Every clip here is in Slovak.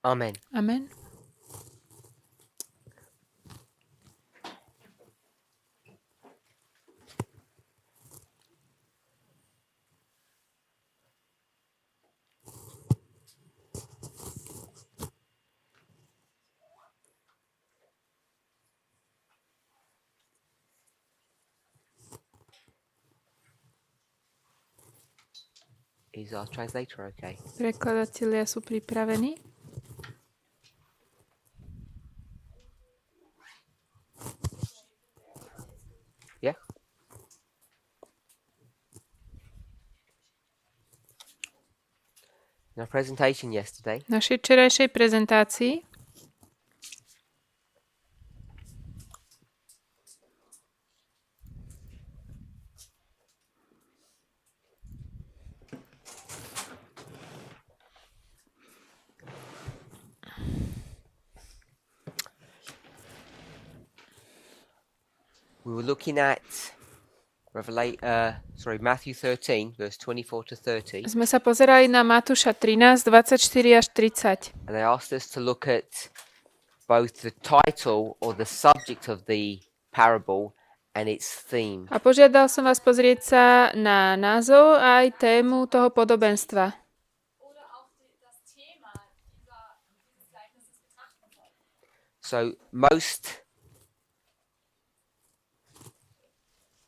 Amen. Amen. Is our translator okay? Prekladatelia sú pripravení. Yeah? In our presentation yesterday, V našej včerajšej prezentácii we were looking at Matthew 13, verse 24 to 30. sme sa pozerali na Matúša 13, 24 až 30. And they asked us to look at both the title or the subject of the parable and its theme. A požiadal som vás pozrieť sa na názov a aj tému toho podobenstva. So most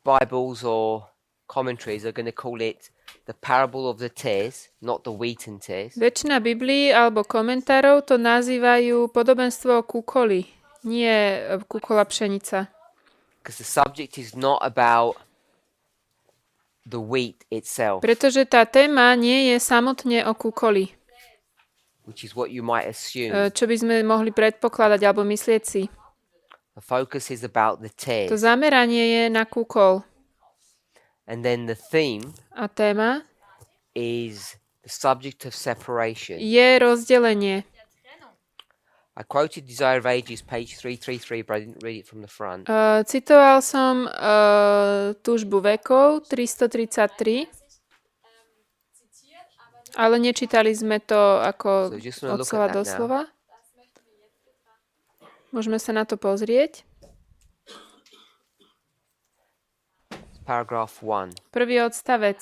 Bibles or commentaries are going to call it the parable of the tares, not the wheat and tares. Väčšina Biblií alebo komentárov to nazývajú podobenstvo kukoli, nie kukola pšenica. Because the subject is not about the wheat itself, Pretože tá téma nie je samotne o kukoli, which is what you might assume. čo by sme mohli predpokladať alebo myslieť si. The focus is about the To tares. zameranie je na kukol. And then the theme A téma is the subject of separation. je rozdelenie. I quoted Desire of Ages, page 333, but I didn't read it from the front. Citoval som túžbu vekov 333, ale nečítali sme to ako So just wanna od look slova at do that now. slova. Môžeme sa na to pozrieť. Paragraph 1. Prvý odstavec.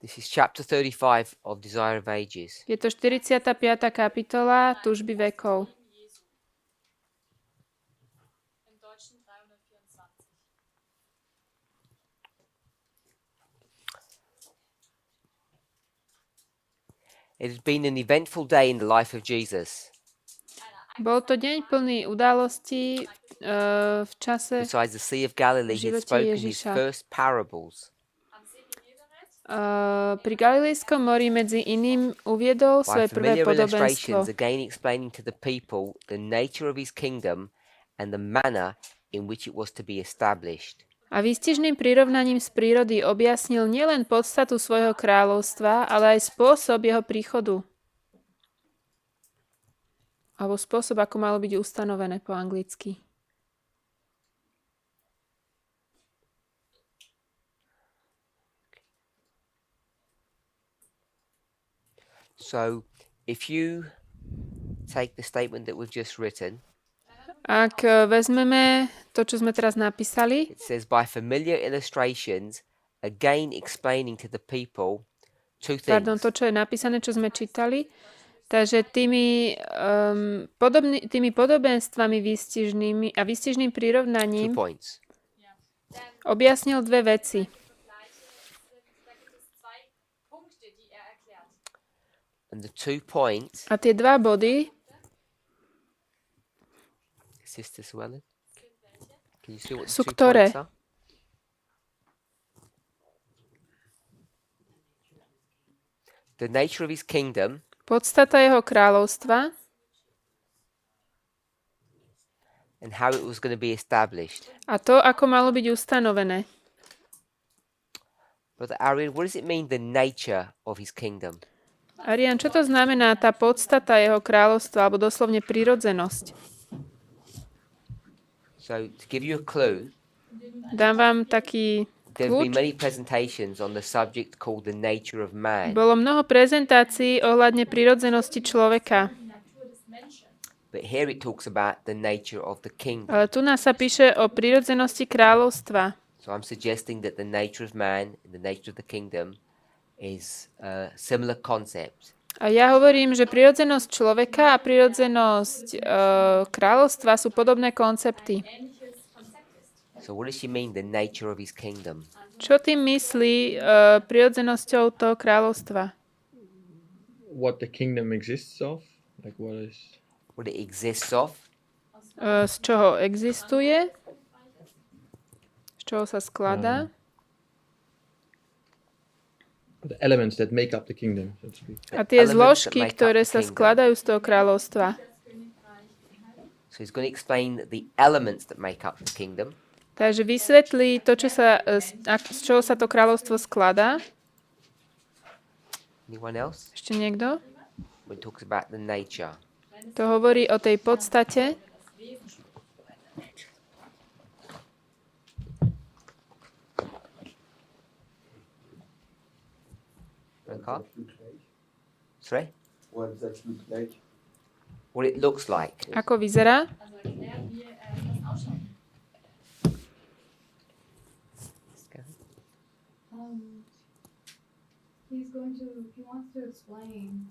This is chapter 35 of Desire of Ages. Je to 45. kapitola túžby vekov. It had been an eventful day in the life of Jesus. Bol to deň plný udalostí v čase. Besides the Sea of Galilee, he had živote spoken his Ježiša. first parables. Pri Galilejskom mori medzi iným uviedol By svoje prvé familiar podobenstvo. illustrations, again explaining to the people the nature of his kingdom and the manner in which it was to be established. A výstižným prirovnaním z prírody objasnil nielen podstatu svojho kráľovstva, ale aj spôsob jeho príchodu. Alebo spôsob, ako malo byť ustanovené po anglicky. So, if you take the statement that we've just written, Ak vezmeme to, čo sme teraz napísali, it says, by familiar illustrations, again explaining to the people two things. to, čo je napísané, čo sme čítali, takže tými podobenstvami výstižnými a výstižným 2 prirovnaním points. objasnil dve veci. And the 2 points, A tie dva body, Sister Swellen, can you see what the sú 2 ktoré? points are? The nature of his kingdom Podstata jeho kráľovstva and how it was going to be established. a to, ako malo byť ustanovené. Brother Ariel, what does it mean, the nature of his kingdom? Arian, čo to znamená tá podstata jeho kráľovstva, alebo doslovne prirodzenosť? So, to give you a clue, Dám vám taký There have been kľúč. many presentations on the subject called the nature of man. Bolo mnoho prezentácií ohľadne prirodzenosti človeka. But here it talks about the nature of the kingdom. Ale tu nás sa píše o prirodzenosti kráľovstva. So I'm suggesting that the nature of man and the nature of the kingdom is a similar concept. A ja hovorím, že prirodzenosť človeka a prirodzenosť kráľovstva sú podobné koncepty. So what does she mean, the nature of his kingdom? Čo tým myslí prirodzenosťou toho kráľovstva? What the kingdom exists of? Like what is... What it exists of? Z čoho existuje? Z čoho sa skladá? The elements that make up the kingdom, so to speak. A tie Elements that zložky, make up ktoré the sa kingdom. skladajú z toho kráľovstva. So he's going to explain the elements that make up the kingdom. Takže vysvetlí to, čo sa, z čoho sa to kráľovstvo skladá. Anyone else? Ešte niekto? When it talks about the nature. To hovorí o tej podstate. Okay. Sorry? What does that look like? What it looks like. Ako vyzerá? He wants to explain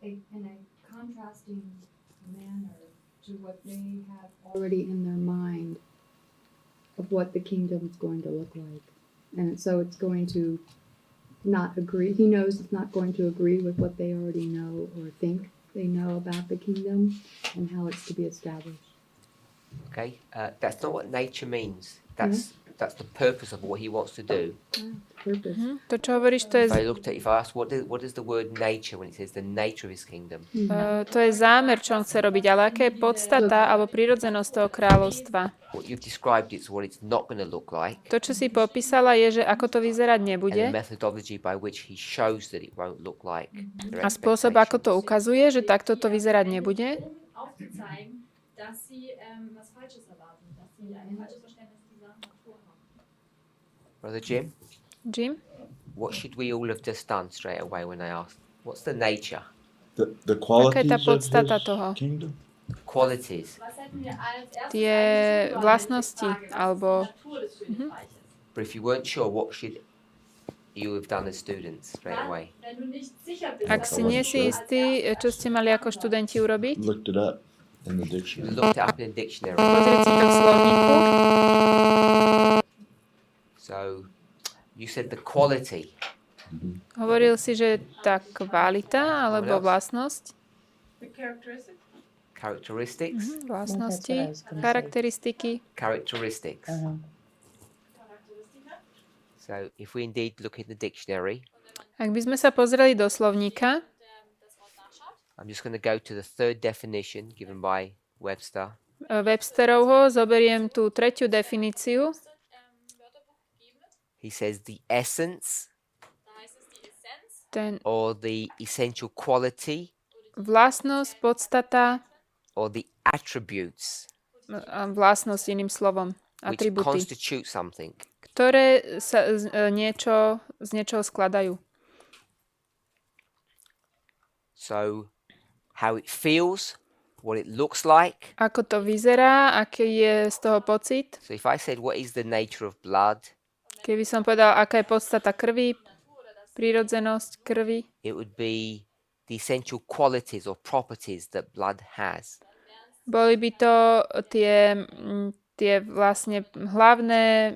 in a contrasting manner to what they have already in their mind of what the kingdom is going to look like. And so it's going to not agree. He knows it's not going to agree with what they already know or think they know about the kingdom and how it's to be established. Okay? That's not what nature means. That's the purpose of what he wants to do. Purpose. To, čo hovoríš, to je, If I ask what is the word nature when it says the nature of his kingdom? to je zámer, čo on chce robiť, ale aká je podstata alebo prirodzenosť toho kráľovstva? What you've described is what it's not going to look like, To, čo si popísala, je, že ako to vyzerať and the nebude methodology by which he shows that it won't look like their a spôsob, ako to expectations. ukazuje, že takto to vyzerať nebude. aufzuzeigen, dass sie was Falsches erwarten, dass sie ein falsches Verständnis dieser Natur haben. Brother Jim, Jim? what should we all have just done straight away when I asked, what's the nature? The Aká je tá qualities of podstata his toho? kingdom? Qualities. Was hätten wir als erstes Tie eigentlich tun sollen? vlastnosti, Die Frage, was alebo ist die Natur des Königreiches? But if you weren't sure, what should you have done as students straight Dann, away? wenn du nicht sicher bist, ak was si du nie als si istý, čo ste mali ako študenti urobiť, Looked it up in the You dictionary. looked it up in a dictionary. pozrieť si to v slovníku. So you said the quality. Hovoril si, že tá kvalita alebo vlastnosť, Characteristics. vlastnosti, charakteristiky. Characteristics. So if we indeed look in the dictionary, Ak by sme sa pozreli do slovníka, I'm just going to go to the third definition given by Webster. Websterovho, zoberiem tú tretiu definíciu. He says the essence Ten or the essential quality vlastnosť, podstata, or the attributes vlastnosť iným slovom, which atributy, constitute something. ktoré sa z niečoho skladajú. So how it feels, what it looks like. Ako to vyzerá, aký je z toho pocit. So if I said what is the nature of blood, Keby som povedal, aká je podstata krvi, prírodzenosť krvi, it would be the essential qualities or properties that blood has. boli by to tie vlastne hlavné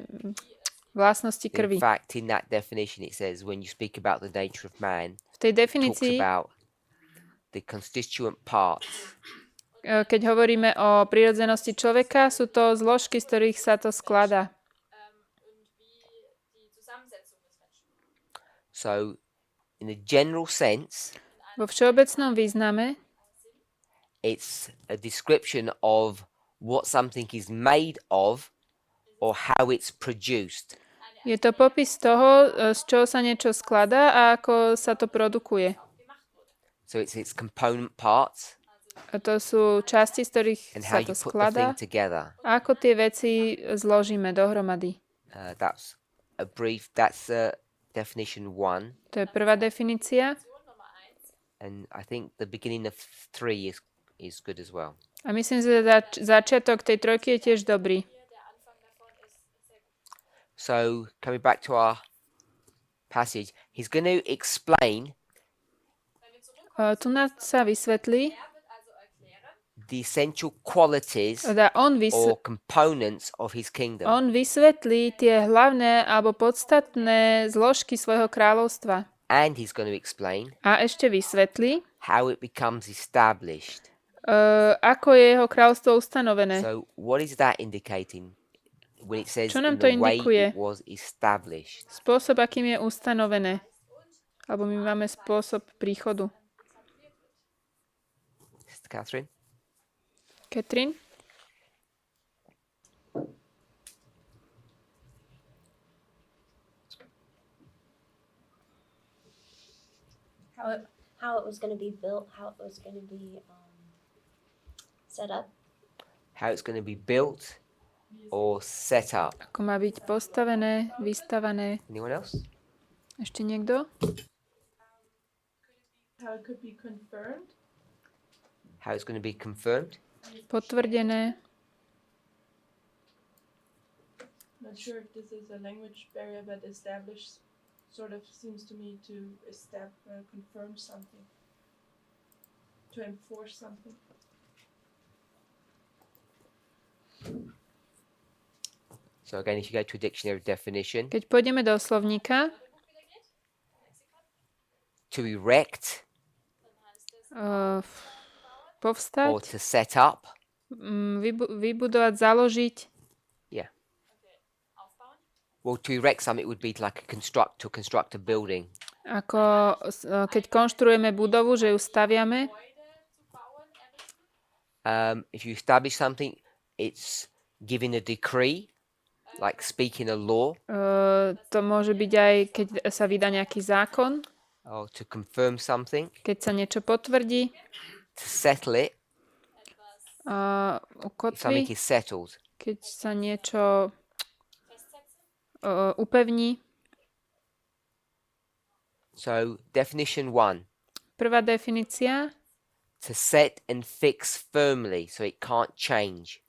vlastnosti In krvi. fact, in that definition, it says when you speak about the nature of man, V tej it talks definícii, about the constituent parts. keď hovoríme o prírodzenosti človeka, sú to zložky, z ktorých sa to skladá. So, in a general sense, Vo všeobecnom význame it's a description of what something is made of or how it's produced. je to popis toho, z čoho sa niečo skladá a ako sa to produkuje. So it's its component parts A to sú časti, z ktorých and how sa you to put the skladá thing together. a ako tie veci zložíme dohromady. That's definition 1. To je prvá definícia. And I think the beginning of 3 is good as well. A myslím, že začiatok tej trojky je tiež dobrý. So coming back to our passage, he's going to explain Tu nás sa vysvetlí, the essential qualities teda or components of his kingdom. on vysvetlí tie hlavné alebo podstatné zložky svojho kráľovstva. And he's going to explain A ešte vysvetlí, how it becomes established. ako je jeho kráľovstvo ustanovené. So what is that indicating when it says Čo in nám to the way indikuje? it was established? Spôsob, akým je ustanovené. Alebo my máme spôsob príchodu. Sister Catherine? Katrin? How it was going to be built, how it was going to be set up. How it's going to be built or set up. Ako má byť postavené, vystavané. Anyone else? Ešte niekto? How it could be confirmed. How it's going to be confirmed? Potvrdené. Not sure if this is a language barrier, but established sort of seems to me to confirm something, to enforce something. So again, if you go to a dictionary definition, Keď pôjdeme do slovníka, to erect or povstať, to set up. vybudovať, založiť. Well, to erect something would be like to construct a building. Ako keď konštruujeme budovu, že ju staviame. If you establish something, it's giving a decree, like speaking a law. To môže byť aj, keď sa vydá nejaký zákon, Or to confirm something, keď sa niečo potvrdí, to settle it, if something ukotví, is settled. keď sa niečo upevní. So definition 1, Prvá definícia. to set and fix firmly so it can't change.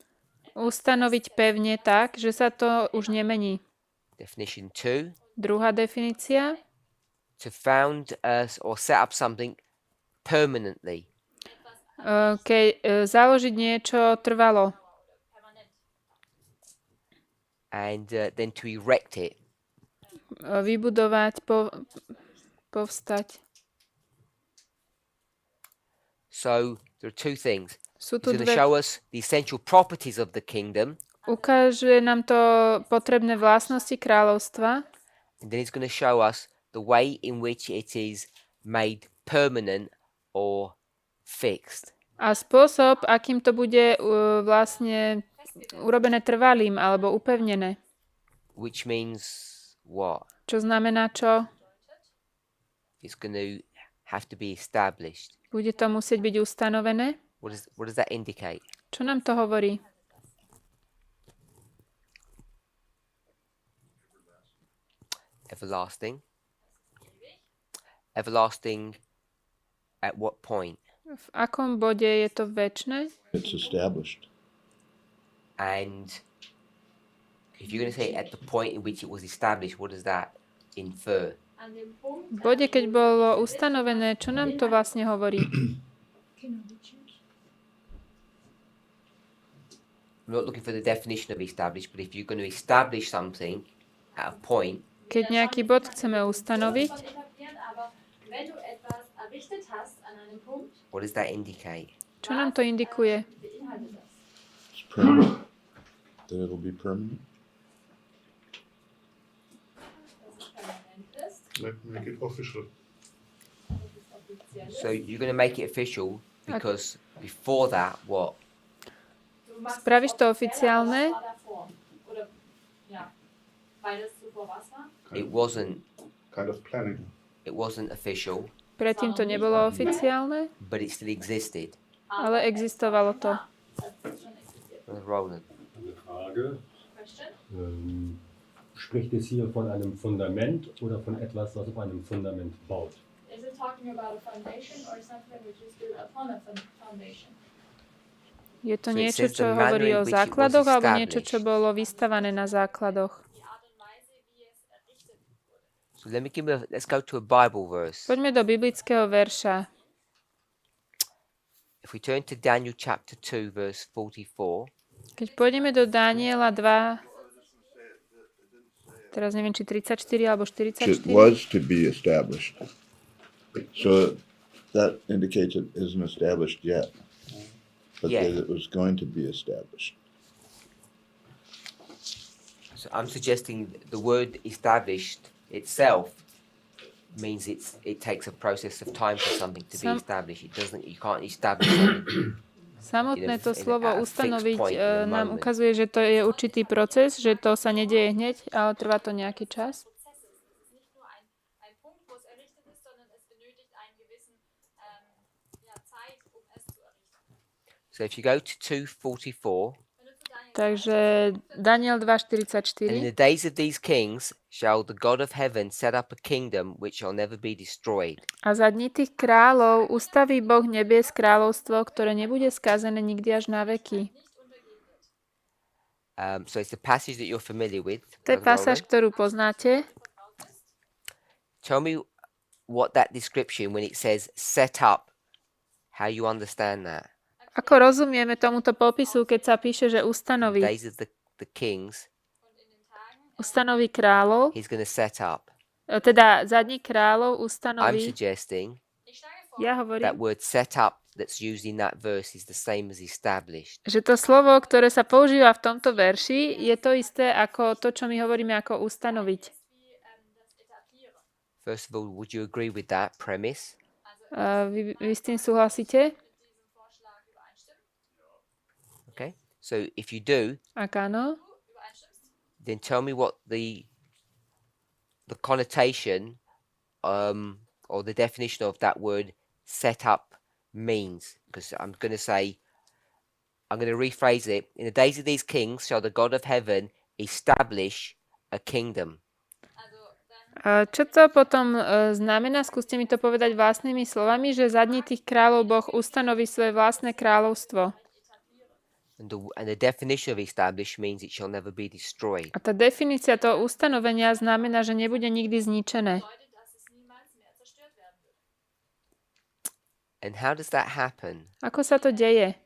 Ustanoviť pevne tak, že sa to už nemení. Definition 2, Druhá definícia. to found or set up something permanently. Založiť niečo trvalo. And then to erect it. Vybudovať, povstať. So there are two things. Sú It's tu going to dve. show us the essential properties of the kingdom, Ukáže nám to potrebné vlastnosti kráľovstva and then it's going to show us the way in which it is made permanent or fixed. a spôsob, akým to bude vlastne urobené trvalým alebo upevnené. Which means what? Čo znamená čo? It's going to have to be established. Bude to musieť byť ustanovené? What does that indicate? Čo nám to hovorí? Everlasting. Everlasting at what point? V akom bode je to večné? It's established. And if you're going to say at the point in which it was established, what does that infer? V bode, keď bolo ustanovené, čo nám to vlastne hovorí? I'm not looking for the definition of established, but if you're going to establish something at a point, Keď nejaký bod chceme ustanoviť, what does that indicate? čo nám to indikuje? It's permanent. That it'll be permanent. Make it official. So you're going to make it official because before that, what? Spravíš to oficiálne? It wasn't. Kind of planning. It wasn't official, Predtým to nebolo oficiálne, but it still existed. ale existovalo to. Roland. Eine Frage. spricht es hier von einem Fundament oder von etwas, was auf einem Fundament baut? Is it talking about a foundation or something which is built upon a foundation? Je to So it niečo, says čo the manner hovorí in o which it was základoch, alebo niečo, čo established. bolo vystavané na základoch? Die Art und Weise, wie es errichtet wurde. So let's go to a Bible verse. Poďme do biblického verša. If we turn to Daniel chapter 2, verse 44, Keď pôjdeme do Daniela 2, teraz neviem, či 34 alebo 44. It was to be established. So that indicates it isn't established yet, but Yeah. that it was going to be established. so I'm suggesting the word established itself means it takes a process of time for something to be established. You can't establish something. Samotné to in slovo a fixed ustanoviť point, in a nám moment. ukazuje, že to je určitý proces, že to sa nedieje hneď, ale trvá to nejaký čas. Prozess ist. Es ist nicht nur ein Punkt, wo es errichtet ist, sondern es benötigt einen gewissen Zeit, es zu errichten. So if you go to 2:44, Takže Daniel and in 2.44. the days of these kings shall the God of heaven set up a kingdom which shall never be destroyed. A za dní tých kráľov ustaví Boh nebies kráľovstvo, ktoré nebude skazené nikdy až na veky. So it's the passage that you're familiar with. To je Brother pasáž, Roland. ktorú poznáte. Tell me what that description, when it says set up, how you understand that. Ako rozumieme tomuto popisu, keď sa píše, že ustanoví Days of the kings, kráľov, he's going to set up. teda za dní kráľov I'm ustanoví, suggesting ja that hovorím, word set up that's used in that verse is the same as established. že to slovo, ktoré sa používa v tomto verši, je to isté ako to, čo my hovoríme ako ustanoviť. First of all, would you agree with that premise? Vy s tým súhlasíte? Okay. So if you do, Ak áno, then tell me what the connotation or the definition of that word set up means, because I'm going to rephrase it. In the days of these kings shall the God of heaven establish a kingdom. čo to potom znamená? Skúste mi to povedať vlastnými slovami, že za dní tých kráľov Boh ustanoví svoje vlastné kráľovstvo. And the definition of establish means it shall never be destroyed. A tá definícia toho ustanovenia znamená, že nebude nikdy zničené. And how does that happen? Ako sa to deje?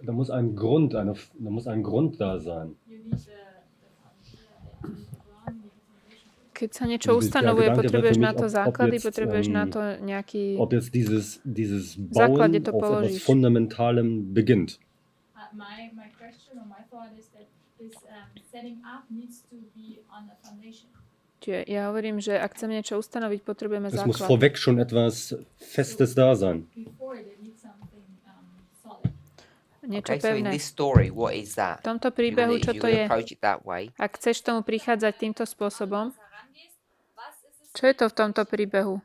Da muss ein Grund da sein. Keď sa niečo ustanovuje, potrebuješ na to základy, potrebuješ na to nejaký Ob jetzt dieses základ, kde Bauen to auf etwas položíš. Fundamentalem beginnt. My question or my thought is that this setting up needs to be on a foundation. Čiže ja hovorím, že ak chceme niečo ustanoviť, potrebujeme Es muss základ. vorweg schon etwas Festes da sein. Before they need something solid. Niečo Okay, so in pevné. this story, what is that? V tomto príbehu, čo If to you're je? gonna approach it that way, Ak chceš tomu prichádzať týmto spôsobom, čo je to v tomto príbehu?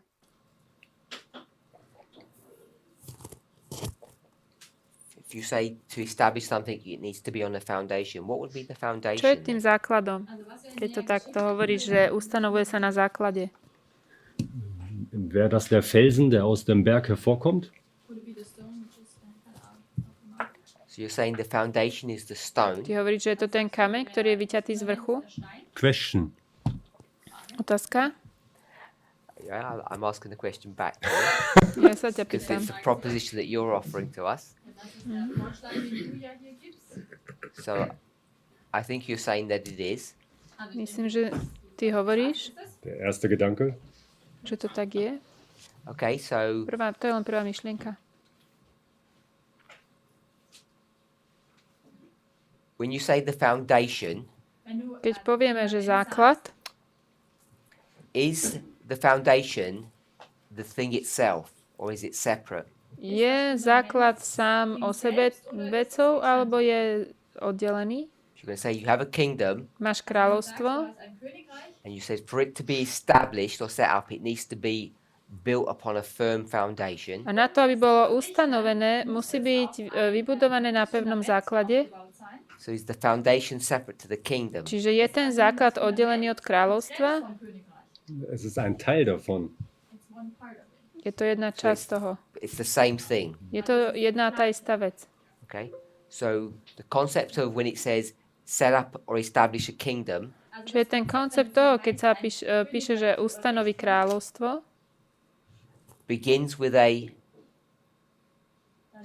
if you say to establish something, it needs to be on a foundation. What would be the Čo je foundation? tým základom? Keď to takto hovoríš, že ustanovuje sa na základe. Wäre das der Felsen, der aus dem Berg hervorkommt? So you're saying the foundation is the stone, Ty hovoríš, že je to ten kameň, ktorý je vyťatý z vrchu? Question. Otázka? yeah, I'm asking the question back Ja sa ťa because pýtam. it's a proposition that you're offering to us. So I think you're saying that it is. Myslím, že ty hovoríš, Der erste Gedanke. že to tak je. Okay, so To je len prvá myšlienka. when you say the foundation, Keď povieme, že základ, is the foundation the thing itself or is it separate? je základ sám o sebe vecou, alebo je oddelený? You're going to say you have a kingdom, máš kráľovstvo and you say for it to be established or set up, it needs to be built upon a firm foundation. a na to, aby bolo ustanovené, musí byť vybudované na pevnom základe. So is the foundation separate to the kingdom? Čiže je ten základ oddelený od kráľovstva? Es ist ein Teil davon. Je to jedna časť toho. It's the same thing. Je to jedna tá istá vec. Okay. So the concept of when it says set up or establish a kingdom, Čiže ten koncept toho, keď sa píše, že ustanoví kráľovstvo, begins with a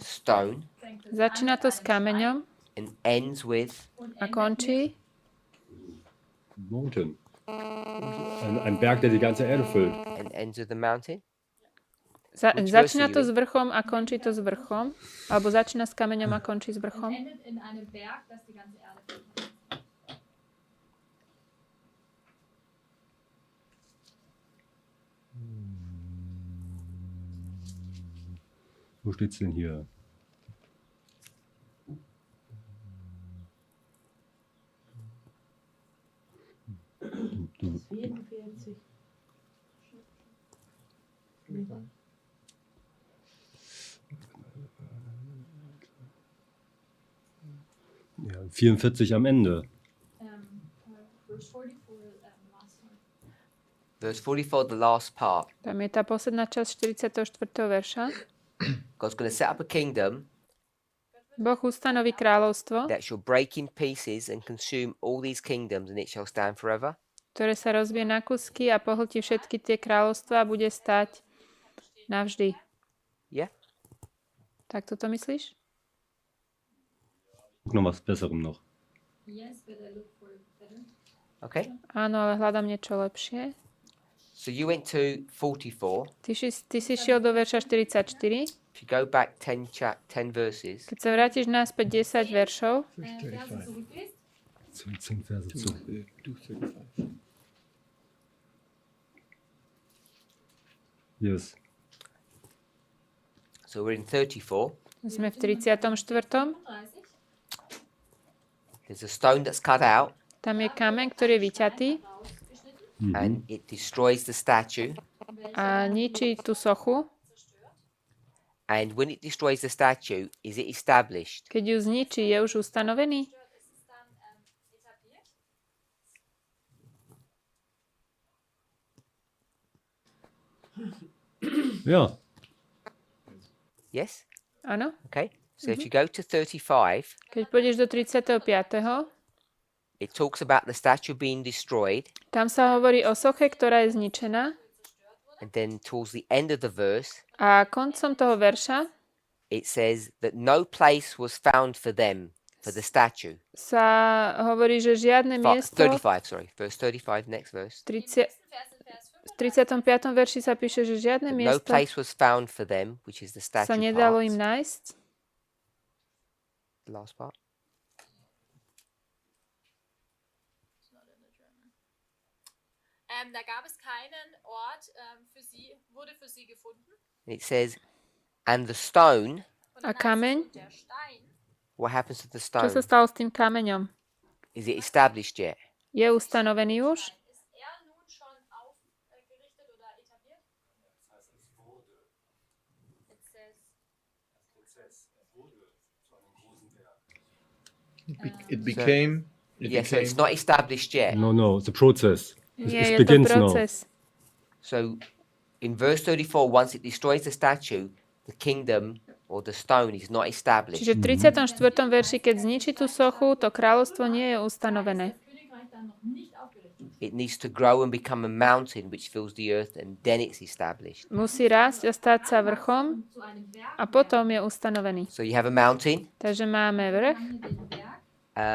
stone začína to s kameňom and ends with a končí Mountain. Ein Berg, der die ganze Erde füllt. and ends with the mountain. Začína to s vrchom a končí to s vrchom. Alebo začína s kameňom a končí s vrchom. Wo steht's denn hier? Du. 44. Ja, 44 am Ende. Verse 44, the last part. Tam je tá posledná časť 44. verša. God's going to set up a kingdom Boh ustanoví kráľovstvo, that shall break in pieces and consume all these kingdoms, and it shall stand forever. ktoré sa rozbije na kusky a pohltí všetky tie kráľovstvá a bude stať navždy. Yeah? Tak toto myslíš? Guck noch was Besserem noch. Okay. Áno, ale hľadám niečo lepšie. So you went to 44. Ty si šiel do verša 44. If you go back 10 verses, Keď sa vrátiš naspäť 10 veršov, 10 Verse zu. Yes. so we're in 34. sme v 34. There's a stone that's cut out, Tam je kameň, ktorý je vyťatý and it destroys the statue. a ničí tú sochu. And when it destroys the statue, is it established? Keď ju zničí, je už ustanovený? Ja. Yes? Áno. Okay. So if you go to 35, Keď pôjdeš do 35. it talks about the statue being destroyed, Tam sa hovorí o soche, ktorá je zničená. and then towards the end of the verse, A koncom toho verša it says that no place was found for them, for the statue. sa hovorí, že žiadne miesto... 35, sorry. Verse 35, next verse. V 35. verši sa píše, že žiadne No miesto place was found for them, which is the statue sa nedalo part. im nájsť. The last part. Da gab es keinen Ort wurde für sie gefunden. And it says, and the stone, Und A dann heißt es, kameň? und der Stein what happens to the Čo sa stone? stalo s tým kameňom? Is it established yet? Je ustanovený už? ist nun schon aufgerichtet oder etabliert? It says It became. It Yeah, so it's became. not established yet. No, it's a process. Nie, It je to begins now. proces. So in verse 34, once it destroys the statue, the kingdom or the stone is not established. Čiže v 34. verši, keď zničí tú sochu, to kráľovstvo nie je ustanovené. It needs to grow and become a mountain which fills the earth, and then it's established. Musí rásť a stať sa vrchom a potom je ustanovený. So you have a mountain, Takže máme vrch,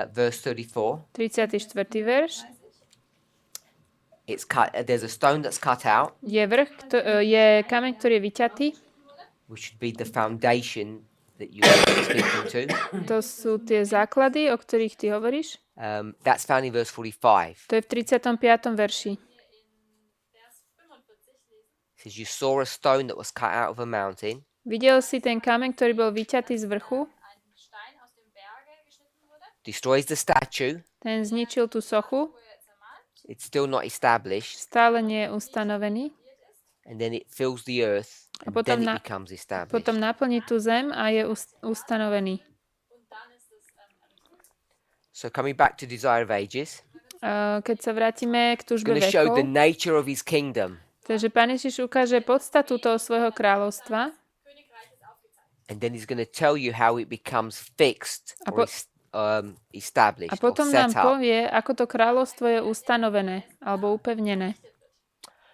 verse 34. 34. verš. It's cut. There's a stone that's cut out, Je je kameň, ktorý je vyťatý. which should be the foundation that you are speaking to. To sú tie základy, o ktorých ty hovoríš. That's found in verse 45. To je v 35. verši. It says you saw a stone that was cut out of a mountain, Videl si ten kameň, ktorý bol vyťatý z vrchu ein Stein aus dem Berge geschnitten wurde. destroys the statue. Ten zničil tú sochu, It's still not established. stále nie je ustanovený. And then it fills the earth. A And potom, then it becomes established. potom naplní tú zem a je ustanovený. So coming back to Desire of Ages. Keď sa vrátime k It's túžbe going to show the vekov, nature of his kingdom. takže Pán Ježiš ukáže podstatu toho svojho kráľovstva And then he's going to tell you how it becomes fixed A or established a potom or nám set up. povie, ako to kráľovstvo je ustanovené alebo upevnené.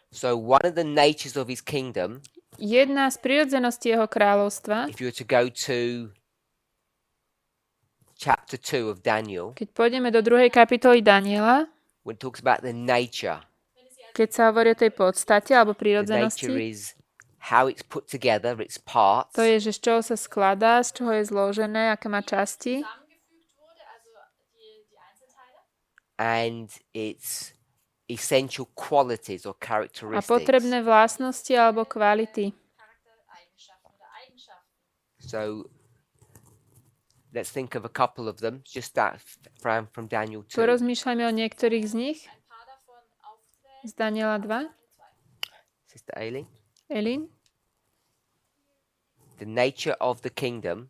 So one of the natures of his kingdom, Jedna z prirodzeností jeho kráľovstva, if you were to go to chapter 2 of Daniel, keď pôjdeme do 2. kapitoly Daniela, when it talks about the nature, keď sa hovorí o tej podstate alebo the nature prirodzenosti, is how it's put together, its parts, to je, že z čoho sa skladá, z čoho je zložené, aké má časti and its essential qualities or a characteristics. potrebné vlastnosti alebo kvality. So let's think of a couple of them, just that from Daniel 2. Porozmýšľajme o niektorých z nich. Z Daniela 2. Sister Aileen. Elin. The nature of the kingdom,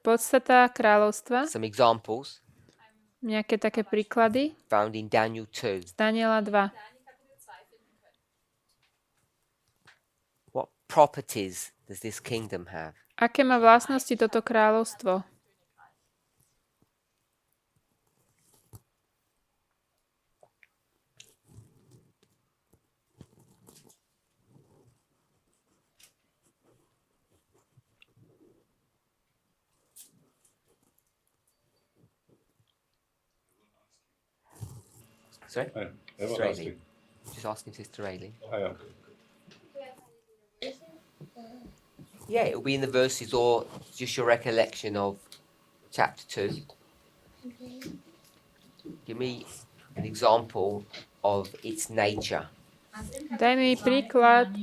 Podstata kráľovstva. some examples Nejaké také príklady. found in Daniel 2. Z Daniela 2. What properties does this kingdom have? Aké má vlastnosti toto kráľovstvo? Sorry? Sister Aileen. Just asking Sister Aileen. Yeah, it'll be in the verses or just your recollection of chapter 2. Give me an example of its nature. Daj mi príklad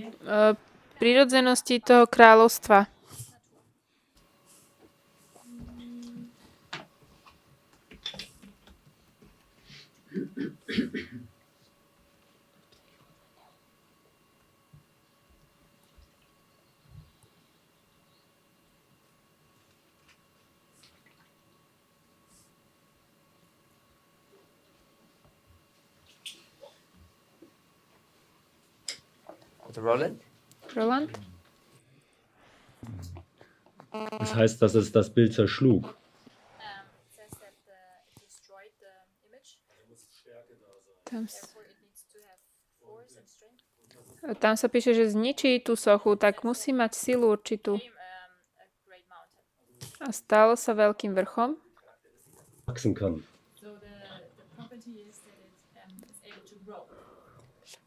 prirodzenosti toho kráľovstva. The Roland? Roland? Das heißt, dass es das Bild zerschlug. Says that it destroyed the image, Tam, therefore it needs to have force and strength. tam sa píše, že zničí tú sochu, tak musí mať silu určitú. A great mountain. A stalo sa veľkým vrchom. Wachsen kann. So the property is that it is able to grow.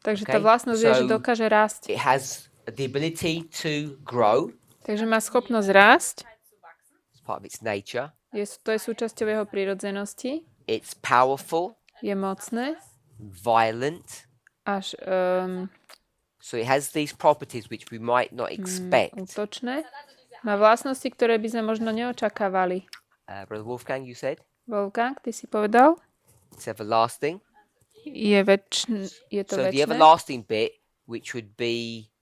Takže Okay, tá vlastnosť je, že so- dokáže rásť. It has the ability to grow. Takže má schopnosť rásť. It's part of its nature. To je súčasťou jeho prirodzenosti. It's powerful, Je mocné. violent. Až So it has these properties which we might not expect. útočné. Má vlastnosti, ktoré by sme možno neočakávali. Brother Wolfgang, you said Wolfgang, ty si povedal? it's everlasting. Je to So the večné. everlasting bit, which would be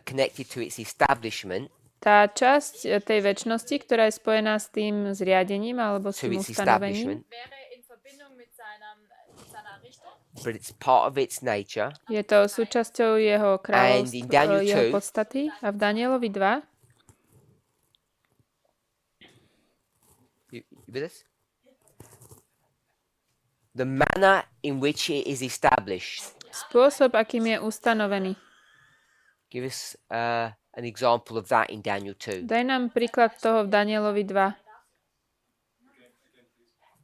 connected to its establishment, Tá časť tej večnosti, ktorá je spojená s tým zriadením alebo s to tým its ustanovením, establishment, Wäre in Verbindung mit seiner Richtung. but it's part of its nature. je to súčasťou jeho And in Daniel kráľovstva, jeho 2, podstaty. A v Danielovi 2, You with us? The manner in which it is established. spôsob, akým je ustanovený. Give us an example of that in Daniel 2. Daj nám príklad toho v Danielovi 2.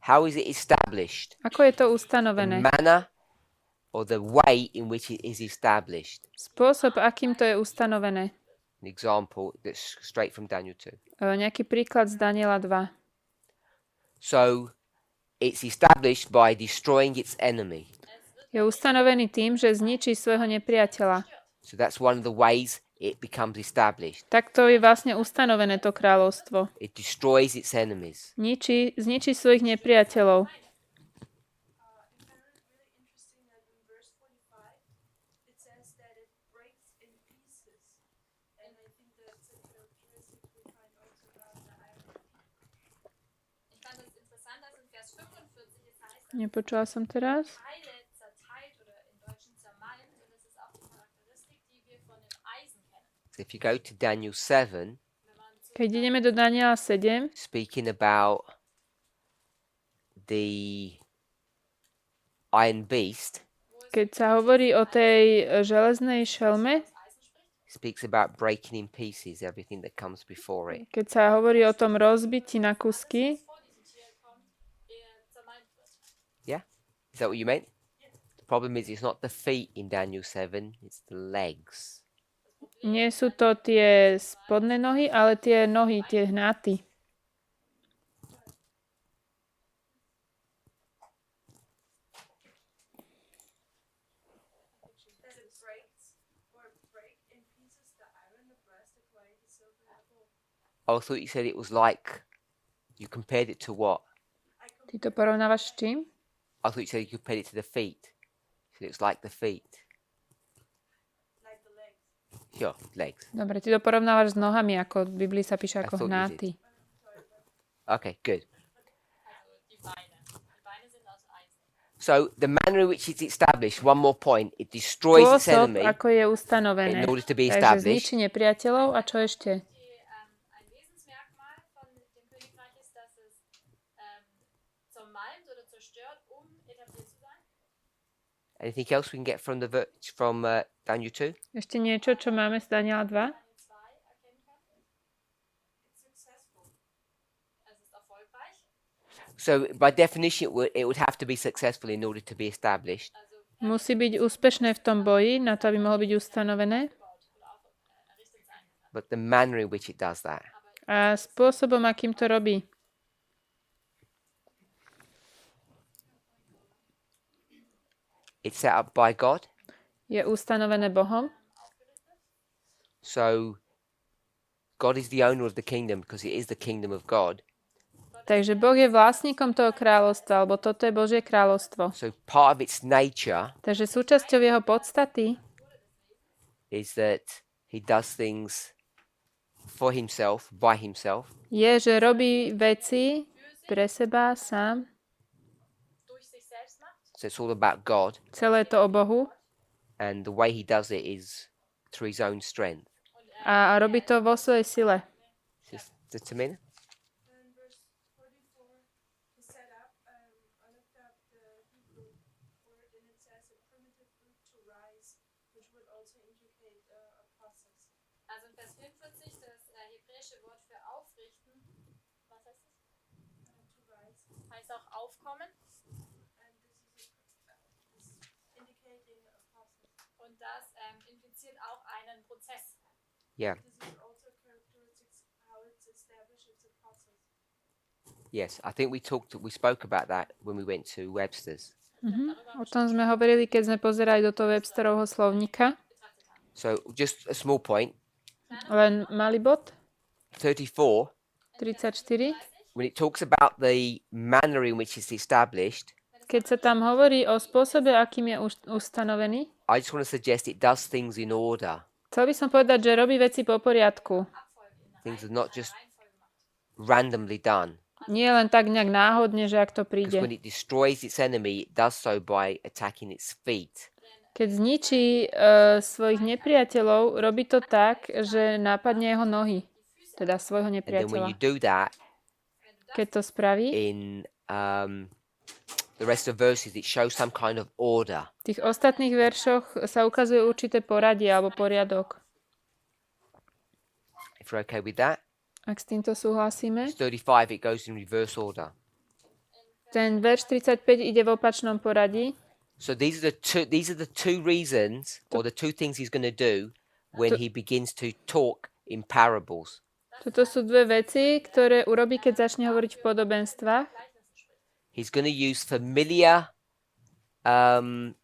How is it established? Ako je to The ustanovené? manner or the way in which it is established. Spôsob, akým to je ustanovené. An example that's straight from Daniel 2. Nejaký príklad z Daniela 2. So it's established by destroying its enemy. Je ustanovený tým, že zničí svojho nepriateľa. So that's one of the ways it becomes established. Tak to je vlastne ustanovené to kráľovstvo. It destroys its enemies. Zničí svojich nepriateľov. I found it really interesting that in verse 45 it says that it breaks in pieces. And I think that's a characteristic we find also about the iron. Ich fand das interessant, dass in Vers 45 es heißt, Nepočula som teraz. Teile zerteilt oder im Deutschen zermalmt und das ist auch die Charakteristik, die wir von dem Eisen kennen. So if you go to Daniel 7, Wenn man zu Keď ideme do Daniela 7, speaking about the iron beast, keď sa hovorí o tej železnej šelme, Eisen spricht, speaks about breaking in pieces everything that comes before it. keď sa hovorí o tom rozbití na kusky, vor diesem Tier kommt, zermalmt wird. Is that what you meant? The problem is it's not the feet in Daniel 7, it's the legs. nie sú to tie spodné nohy, ale tie nohy, tie hnáty. That it breaks or break in pieces the iron, the brass, the clay, the silver, and the gold. I thought you said it was like, you compared it to what? Ty to porovnávaš s čím? I thought you said you compared it to the feet. So it's like the feet. Like the legs. Sure, legs. Dobre, ty to porovnávaš s nohami, ako v Biblii sa píše I ako thought you hnáty. Okay, good. Also die Beine. Die Beine sind aus Eisen. So the manner in which it's established, one more point, it destroys its Spôsob, enemy ako je ustanovené. in order to be Takže established. zničí nepriateľov a čo ešte? Ein Wesensmerkmal von dem Königreich ist, dass es zermalmt oder zerstört, etabliert zu sein. Anything else we can get from Daniel 2? Ešte niečo, čo máme z Daniela 2? Daniel 2 erkennen kann. It's successful. Es ist erfolgreich. So by definition, it would have to be successful in order to be established. Also Musí byť úspešné v tom boji, na to, aby mohlo byť ustanovené. gebaut oder auch errichtet sein kann. But the manner in which it does that. A spôsobom, akým to robí. It's set up by God. Je ustanovené Bohom. So God is the owner of the kingdom because it is the kingdom of God. Takže Boh je vlastníkom toho kráľovstva, alebo toto je Božie kráľovstvo. So part of its nature Takže súčasťou jeho podstaty is that he does things for himself, by himself. je, že robí veci pre seba sám. Durch sich selbst macht. So it's all about God. Celé to o Bohu. And the way he does it is through his own strength. A robí to vo svojej sile. Just a minute. In verse 44, to set up, I looked up the Hebrew word and it says a primitive root to rise, which would also indicate a process. Also in Vers 44 das hebräische Wort für aufrichten. Was heißt das? To rise. Heißt auch aufkommen. And this is indicating a process. Und das impliziert auch einen Prozess. Yeah. This is also characteristics how it's established, it's a process. Yes, I think we spoke about that when we went to Webster's. O tom sme hovorili, keď sme pozerali do toho Websterovho slovníka. So just a small point. Len malý bod, 34, 34. when it talks about the manner in which it's established, Keď sa tam hovorí o spôsobe, akým je ustanovený, I just want to suggest it does things in order. chcel by som povedať, že robí veci po poriadku. Things are not just randomly done. Nie len tak nejak náhodne, že ak to Because when príde. it destroys its enemy, it does so by attacking its feet. Keď zničí svojich nepriateľov, robí to tak, že napadne jeho nohy. Teda svojho And then when you nepriateľa. do that, Keď to spraví, in the rest of verses, it shows some kind of order. v tých ostatných veršoch sa ukazuje určité poradie alebo poriadok. If you're okay with that, Ak s týmto súhlasíme. 35, it goes in reverse order. Ten verš 35 ide v opačnom poradí. So these are the two reasons, or the two things he's going to do when he begins to talk in parables. Toto sú dve veci, ktoré urobí, keď začne hovoriť v podobenstvách. He's going to use familiar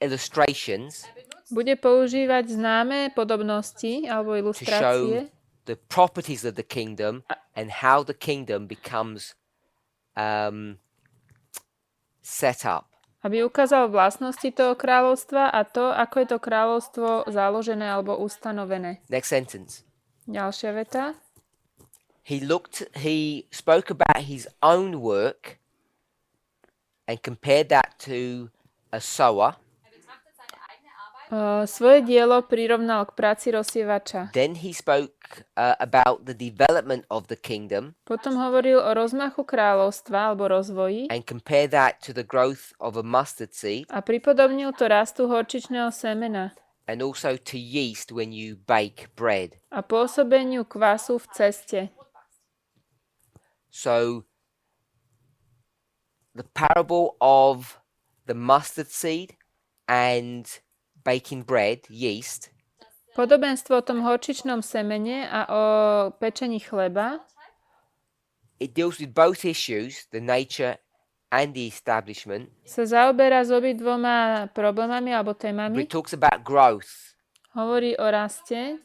illustrations bude používať známe podobnosti alebo to show ilustrácie, the properties of the kingdom and how the kingdom becomes set up. aby ukázal vlastnosti toho kráľovstva a to, ako je to kráľovstvo založené alebo ustanovené. Next sentence. Ďalšia veta. He spoke about his own work and compared that to a sower. Svoje dielo prirovnal k práci rozsievača. Then he spoke about the development of the kingdom Potom hovoril o rozmachu kráľovstva alebo rozvoji and compared that to the growth of a mustard seed a pripodobnil to rastu horčičného semena and also to yeast when you bake bread. a pôsobeniu kvasu v ceste. So the parable of the mustard seed and baking bread, yeast, Podobenstvo o tom horčičnom semene a o pečení chleba it deals with both issues, the nature and the establishment, sa zaoberá s obidvoma problémami alebo but témami. it talks about growth. Hovorí o raste,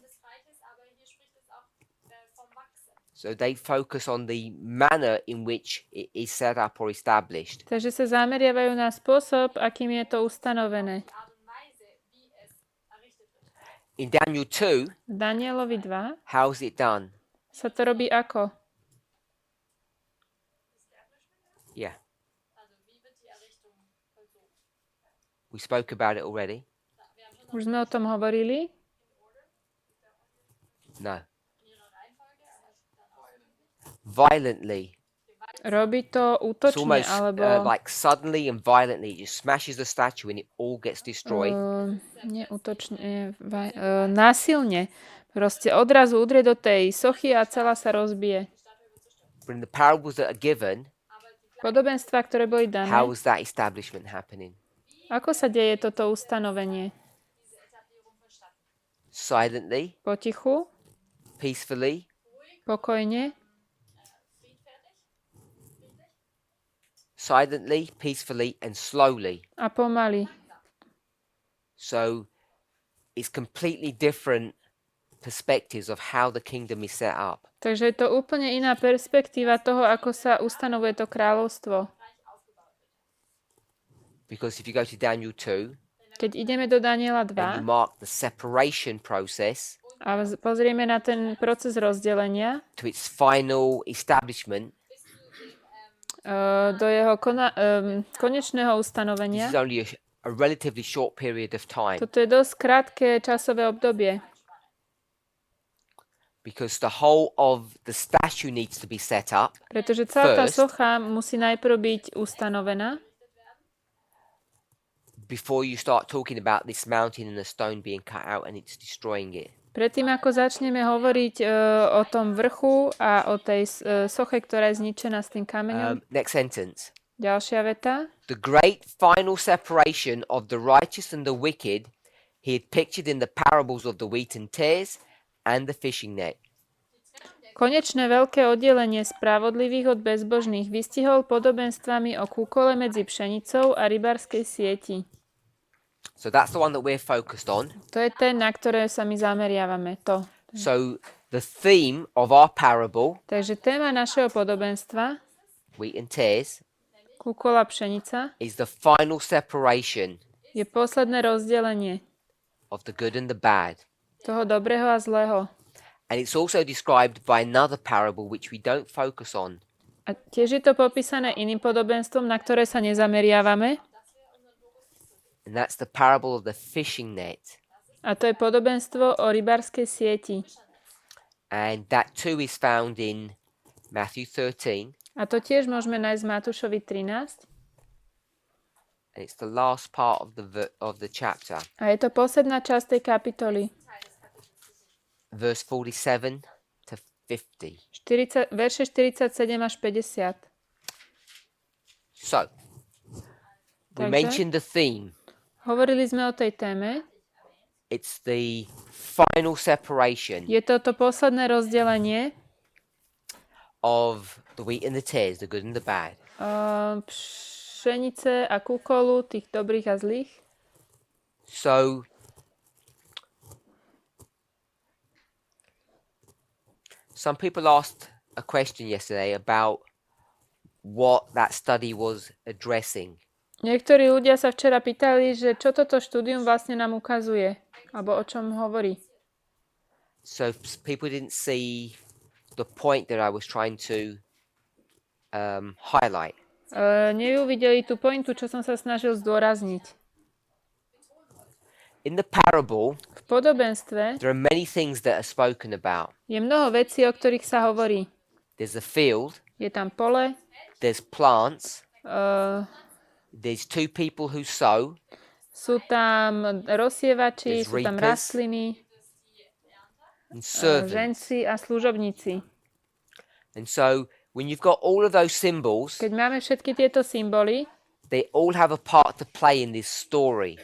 So they focus on the manner in which it is set up or established. takže sa zameriavajú na spôsob, akým je to ustanovené. In Daniel 2, V Danielovi 2 how is it done? sa to robí ako? Yeah. We spoke about it already. Už sme o tom hovorili. No. Violently. Robí to It's útočne, almost alebo like suddenly and violently. It just smashes the statue and it all gets destroyed. nie útočne, násilne. Proste odrazu udrie do tej sochy a celá sa rozbije. But in the parables that are given, Podobenstva, ktoré boli dané, how is that establishment happening? ako sa deje toto ustanovenie? Silently, Potichu, peacefully, pokojne, silently, peacefully, and slowly. a pomaly. So it's completely different perspectives of how the kingdom is set up. Takže je to úplne iná perspektíva toho, ako sa ustanovuje to kráľovstvo. Because if you go to Daniel 2 Keď ideme do Daniela and 2 you mark the separation process a pozrieme na ten proces rozdelenia to its final establishment, do jeho konečného this ustanovenia, is only a relatively short period of time. toto je dosť krátke časové obdobie. Because the whole of the statue needs to be set up Pretože celá tá first, socha musí najprv byť ustanovená, before you start talking about this mountain and the stone being cut out and it's destroying it. predtým ako začneme hovoriť o tom vrchu a o tej soche, ktorá je zničená s tým kameňom. Next sentence. Ďalšia veta. The great final separation of the righteous and the wicked he had pictured in the parables of the wheat and tares and the fishing net. Konečné veľké oddelenie spravodlivých od bezbožných vystihol podobenstvami o kúkole medzi pšenicou a rybárskej sieti. So that's the one that we're focused on. To je ten, na ktoré sa my zameriavame. To. So the theme of our parable, Takže téma našeho podobenstva, wheat and tares, kúkola pšenica, is the final separation je posledné rozdelenie of the good and the bad. toho dobrého a zlého. And it's also described by another parable which we don't focus on. A tiež je to popísané iným podobenstvom, na ktoré sa nezameriavame. And that's the parable of the fishing net. A to je podobenstvo o rybárskej sieti. And that too is found in Matthew 13. A to tiež môžeme nájsť v Matúšovi 13. And it's the last part of the chapter. A je to posledná časť tej kapitoly. Verse 47 to 50. Verše 47 až 50. So, we Takže mentioned the theme. hovorili sme o tej téme. It's the final separation Je to posledné rozdelenie of the wheat and the tares, the good and the bad. Pšenice a kúkolu, tých dobrých a zlých. So, Some people asked a question yesterday about what that study was addressing. Niektorí ľudia sa včera pýtali, že čo toto štúdium vlastne nám ukazuje, alebo o čom hovorí. So people didn't see the point that I was trying to highlight. Neuvideli tú pointu, čo som sa snažil zdôrazniť. In the parable, V podobenstve there are many things that are spoken about. je mnoho vecí, o ktorých sa hovorí. There's a field, Je tam pole, there's plants, uh, there's two people who sow, sú tam rozsievači, There's sú tam reapers rastliny, and servants. ženci a služobníci. And so when you've got all of those symbols, Keď máme všetky tieto symboly, they all have a part to play in this story.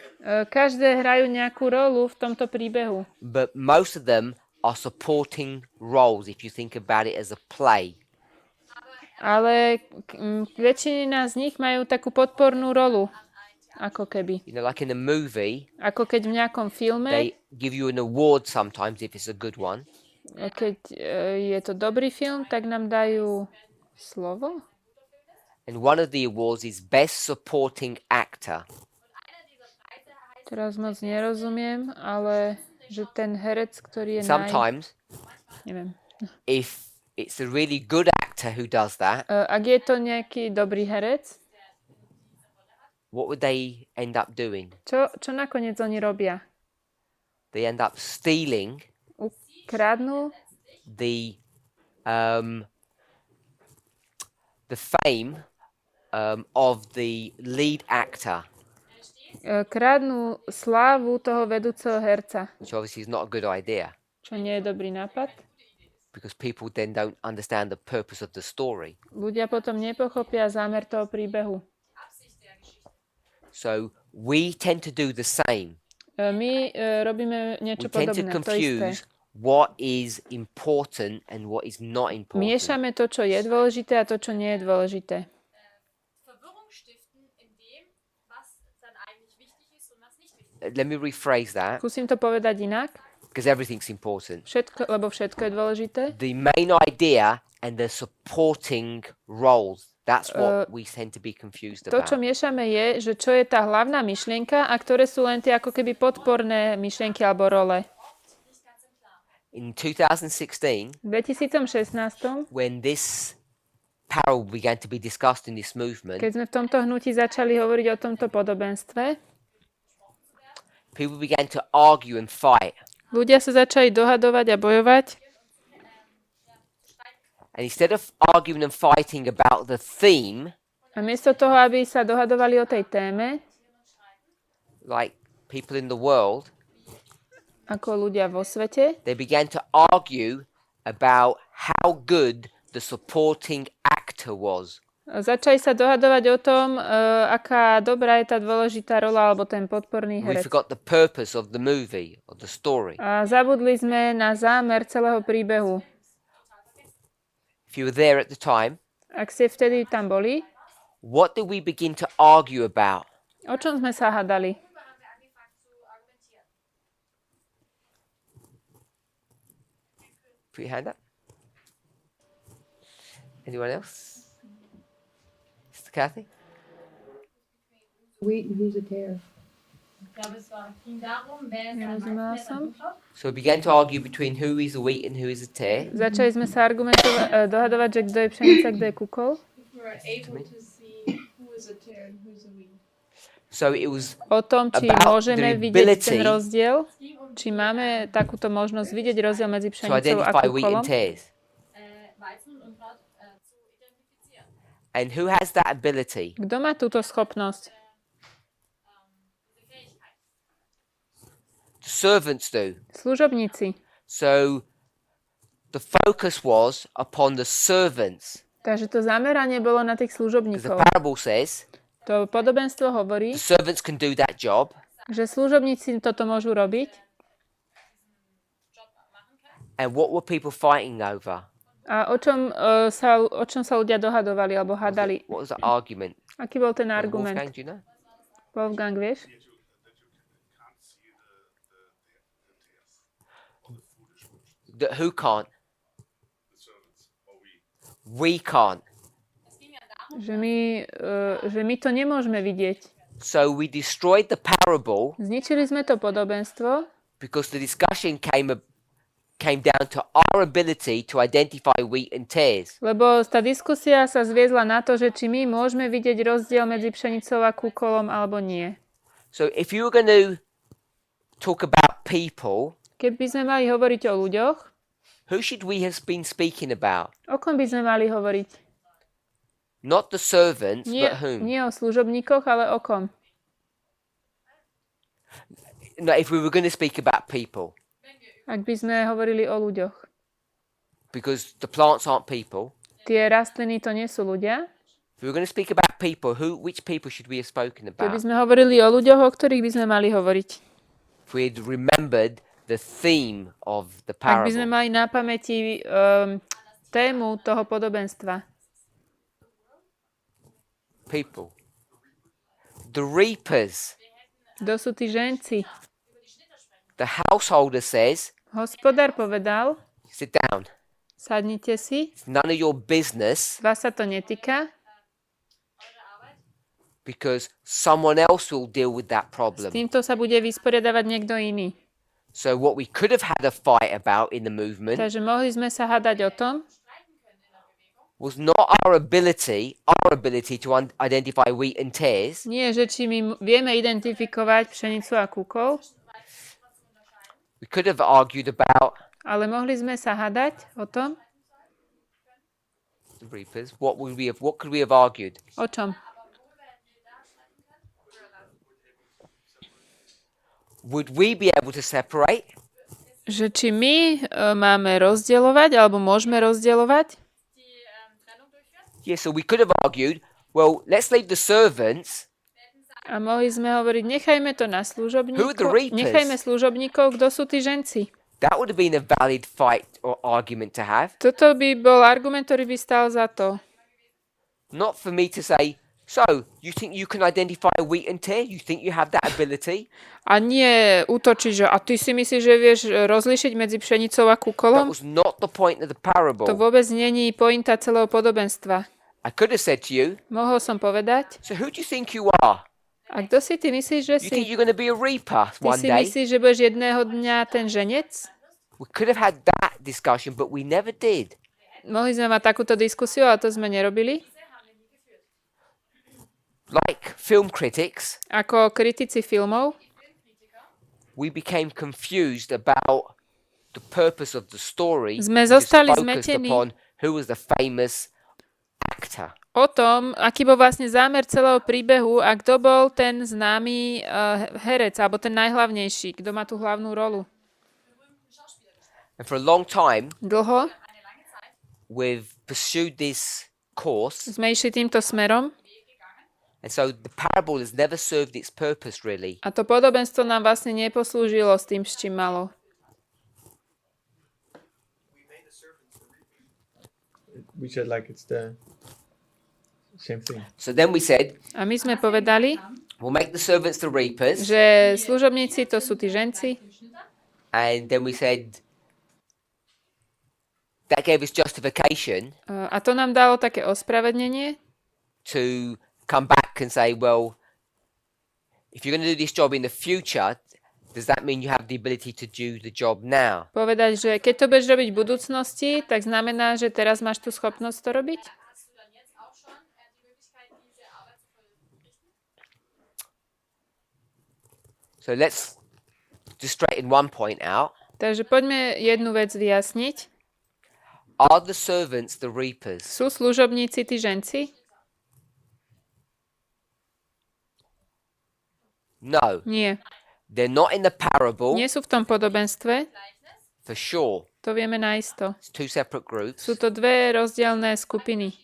každé hrajú nejakú rolu v tomto príbehu. But most of them are supporting roles if you think about it as a play. Ale väčšina z nich majú takú podpornú rolu, ako keby. You know, like in a movie, Ako keď v nejakom filme, they give you an award sometimes if it's a good one. keď je to dobrý film, tak nám dajú slovo. And one of the awards is Best Supporting Actor. Teraz moc nerozumiem, ale že ten herec, ktorý je Sometimes, neviem. if it's a really good actor who does that, Ak je to nejaký dobrý herec, what would they end up doing? čo nakoniec oni robia? They end up stealing Ukradnú the fame of the lead actor, kradnú slávu toho vedúceho herca, which obviously is not a good idea čo nie je dobrý nápad. because people then don't understand the purpose of the story. Ľudia potom nepochopia zámer toho príbehu. So we tend to do the same. My robíme We niečo tend to podobné, to isté. confuse what is important and what is not important. Miešame to, čo je dôležité a to, čo nie je dôležité. Verwirrung stiften in dem, was dann eigentlich wichtig ist und was nicht wichtig ist. Let me rephrase that Skúsim to povedať inak, because everything's important. lebo všetko je dôležité. The main idea and the supporting roles, that's what we tend to be confused To, čo about. miešame je, že čo je tá hlavná myšlienka a ktoré sú len tie ako keby podporné myšlienky alebo role. In 2016, V 2016, when this parable began to be discussed in this movement, keď sme v tomto hnutí začali hovoriť o tomto podobenstve, people began to argue and fight. ľudia sa začali dohadovať a bojovať. And instead of arguing and fighting about the theme, A miesto toho, aby sa dohadovali o tej téme, like people in the world, ako ľudia vo svete, they began to argue about how good the supporting actor was. začali sa dohadovať o tom, aká dobrá je tá dôležitá rola alebo ten podporný We herec. forgot the purpose of the movie, of the story. A zabudli sme na zámer celého príbehu. If you were there at the time, Ak ste vtedy tam boli, what did we begin to argue about? o čom sme sa hádali? Put your hand up. Anyone else? Mr. Kathy? Wheat and who's a tare? Nerozumela som. So we began to argue between who is a wheat and who is a tare. Začali sme sa dohadovať, že kto je pšenica, kto je kukol. We were able to see who is a tare and who's a wheat. So it was O tom, či about môžeme the vidieť ten ability rozdiel, či máme takúto možnosť vidieť rozdiel medzi to pšenicou a identify wheat kukolom. and tares. Weizen und Rad zu identifizieren. And who has that ability? Kto má túto schopnosť? The servants do. Služobníci. So the focus was upon the servants. Takže to zameranie bolo na tých Because the služobníkov. parable says To podobenstvo hovorí, the servants can do that job, že služobníci toto môžu robiť. and what were people fighting over? A o čom sa ľudia dohadovali alebo hádali? What was the argument? Aký bol ten Wolfgang, argument? do you know? Wolfgang, vieš? Who can't? We can't. Že my to nemôžeme vidieť. So we destroyed the parable Zničili sme to podobenstvo, because the discussion came down to our ability to identify wheat and tares. lebo tá diskusia sa zviezla na to, že či my môžeme vidieť rozdiel medzi pšenicou a kúkolom alebo nie. So if you were going to talk about people, Keby sme mali hovoriť o ľuďoch, who should we have been speaking about? o kom by sme mali hovoriť? Not the servants, Nie, but whom? nie o služobníkoch, ale o kom? No, if we were going to speak about people, Ak by sme hovorili o ľuďoch. because the plants aren't people. Tie rastliny to nie sú ľudia. If we were going to speak about people, which people should we have spoken Keby about? sme hovorili o ľuďoch, o ktorých by sme mali hovoriť. If we had remembered the theme of the Ak by sme parable. mali na pamäti tému toho podobenstva. People. The reapers. Kto sú tí ženci? The householder says, Hospodár povedal, sit down. sadnite si, It's none of your business vás sa to netýka, because someone else will deal with that s problem. týmto sa bude vysporiadavať niekto iný. So what we could have had a fight about in the movement Takže mohli sme sa hádať o tom, was not our ability to identify wheat and tares. nie, že či my vieme identifikovať pšenicu a kúkol, We could have argued about ale mohli sme sa hádať o tom, the reapers. What could we have argued? o čom? Would we be able to separate? Že či my máme rozdielovať, alebo môžeme rozdielovať? Yeah, so we could have argued, well, let's leave the servants. A mohli sme hovoriť, nechajme to na Who are the služobníkov, reapers? nechajme služobníkov, kto sú tí ženci. That would have been a valid fight or argument to have. Toto by bol argument, ktorý by stal za to. Not for me to say, so, you think you can identify wheat and tare? You think you have that ability? A nie útočiť, že a ty si myslíš, že vieš rozlíšiť medzi pšenicou a That kúkolom? was not the point of the parable. To vôbec není pointa celého podobenstva. I could have said to you, Mohol som povedať, so who do you think you are? a kto si ty myslíš, že You si? think you're going to be a reaper Ty one si day? myslíš, že budeš jedného dňa ten ženec? We could have had that discussion, but we never did. Mohli sme mať takúto diskusiu, ale to sme nerobili. Like film critics, Ako kritici filmov we became confused about the purpose of the story. Sme We just zostali focused zmetení. upon who was the famous actor. o tom, aký bol vlastne zámer celého príbehu a kto bol ten známy herec, alebo ten najhlavnejší, kto má tú hlavnú rolu. And for a long time, Dlho we've pursued this course, sme išli týmto smerom and so the parable has never served its purpose really. a to podobenstvo nám vlastne neposlúžilo s tým, s čím malo. We said like it's the same thing. So then we said, A my sme povedali, we'll make the servants the reapers, že služobníci to sú tí ženci and then we said that gave us justification a to nám dalo také ospravedlnenie, to come back and say, well, if you're going to do this job in the future, does that mean you have the ability to do the job now? povedať, že keď to budeš robiť v budúcnosti, tak znamená, že teraz máš tú schopnosť to robiť? So let's just straighten one point out. Takže poďme jednu vec vyjasniť. Are the servants the reapers? Sú služobníci tí ženci? No, Nie. they're not in the parable Nie sú v tom podobenstve, for sure. to vieme naisto. It's two separate groups. Sú to dve rozdielne skupiny.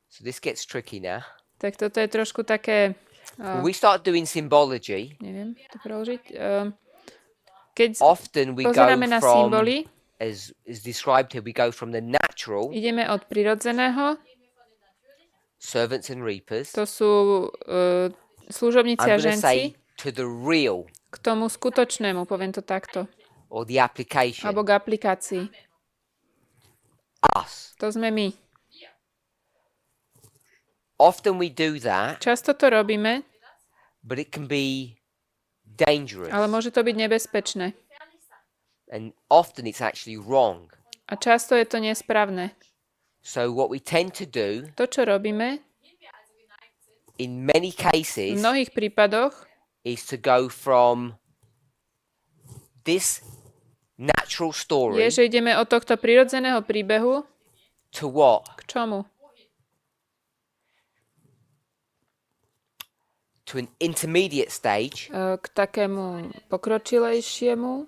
So this gets tricky now. Tak toto je trošku také, When we start doing symbology, neviem to preložiť. Keď often we go pozeráme na from, symboly, as is described here, we go from the natural, ideme od prirodzeného, servants and reapers, to sú služobníci I'm a going to say ženci, to the real, k tomu skutočnému, poviem to takto, or the application, alebo k aplikácii. us. To sme my. Often we do that, Často to robíme, but it can be dangerous. ale môže to byť nebezpečné. And often it's actually wrong. A často je to nesprávne. So what we tend to do To, čo robíme in many v cases mnohých prípadoch, is to go from this natural je, story že ideme od tohto prirodzeného príbehu to what? k čomu? To an intermediate stage, K takému pokročilejšiemu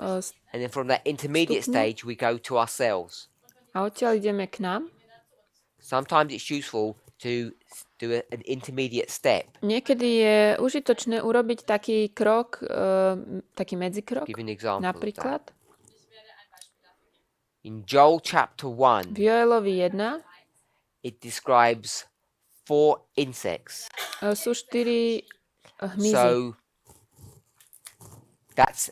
and then from that intermediate Stupňu. stage we go to ourselves. a odtiaľ ideme k nám. Sometimes it's useful to do an intermediate step. Niekedy je užitočné urobiť taký krok, taký medzikrok, Give you an example of that. napríklad In Joel chapter 1, v Joelovi 1 it describes 4 insects. sú 4 hmyzy. So that's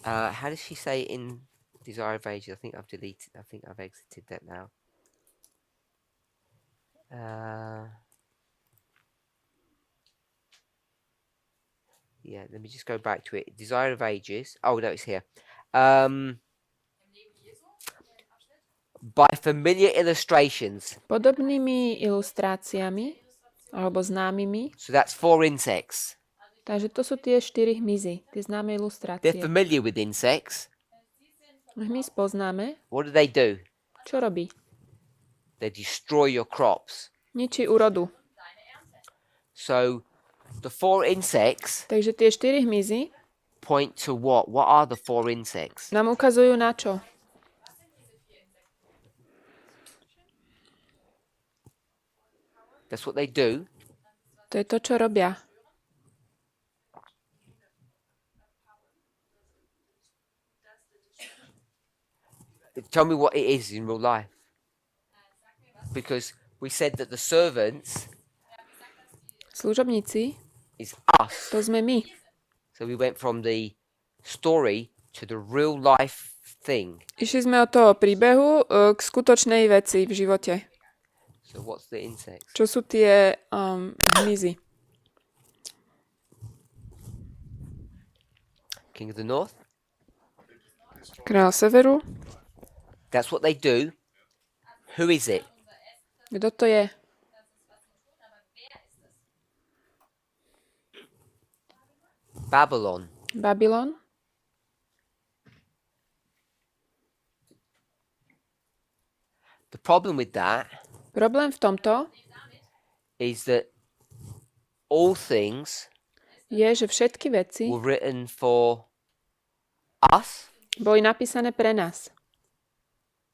how does she say it in Desire of Ages? I think I've exited that now. Yeah, let me just go back to it. Desire of Ages. Oh no, it's here. By familiar illustrations. Podobnými ilustráciami alebo známymi. So that's 4 insects. Takže to sú tie 4 hmyzy, tie známe They're ilustrácie. familiar with insects. Hmyz poznáme. What do? Čo robí? They destroy your crops. Ničí úrodu. So the 4 insects Takže tie 4 hmyzy point to what? What are the 4 insects? nám ukazujú na čo? That's what they do. To je to, čo robia. Tell me what it is in real life. Because we said that the servants Služobníci, is us. to sme my. So we went from the story to the real life thing. Išli sme od toho príbehu k skutočnej veci v živote. So what's the insects? Čo sú tie hmyzy? King of the North? Král severu. That's what they do. Who is it? Kto to je? Babylon. Babylon. The problem with that Problém v tomto is that all things je, že všetky veci were written for us boli napísané pre nás.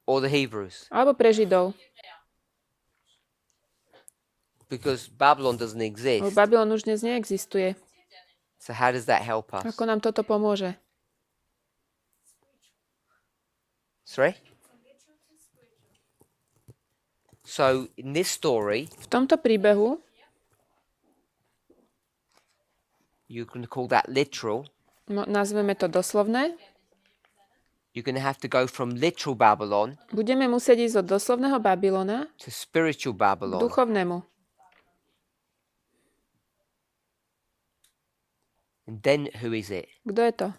or the Hebrews. Alebo pre Židov. Because Babylon doesn't Lebo exist. Babylon už dnes neexistuje. So how does that help us? Ako nám toto pomôže? Sorry? So in this story, V tomto príbehu you can call that literal. nazveme to doslovné. You're going to have to go from literal Babylon Budeme musieť ísť od doslovného Babylona to spiritual k Babylon. duchovnému. And then who is it? Kto je to?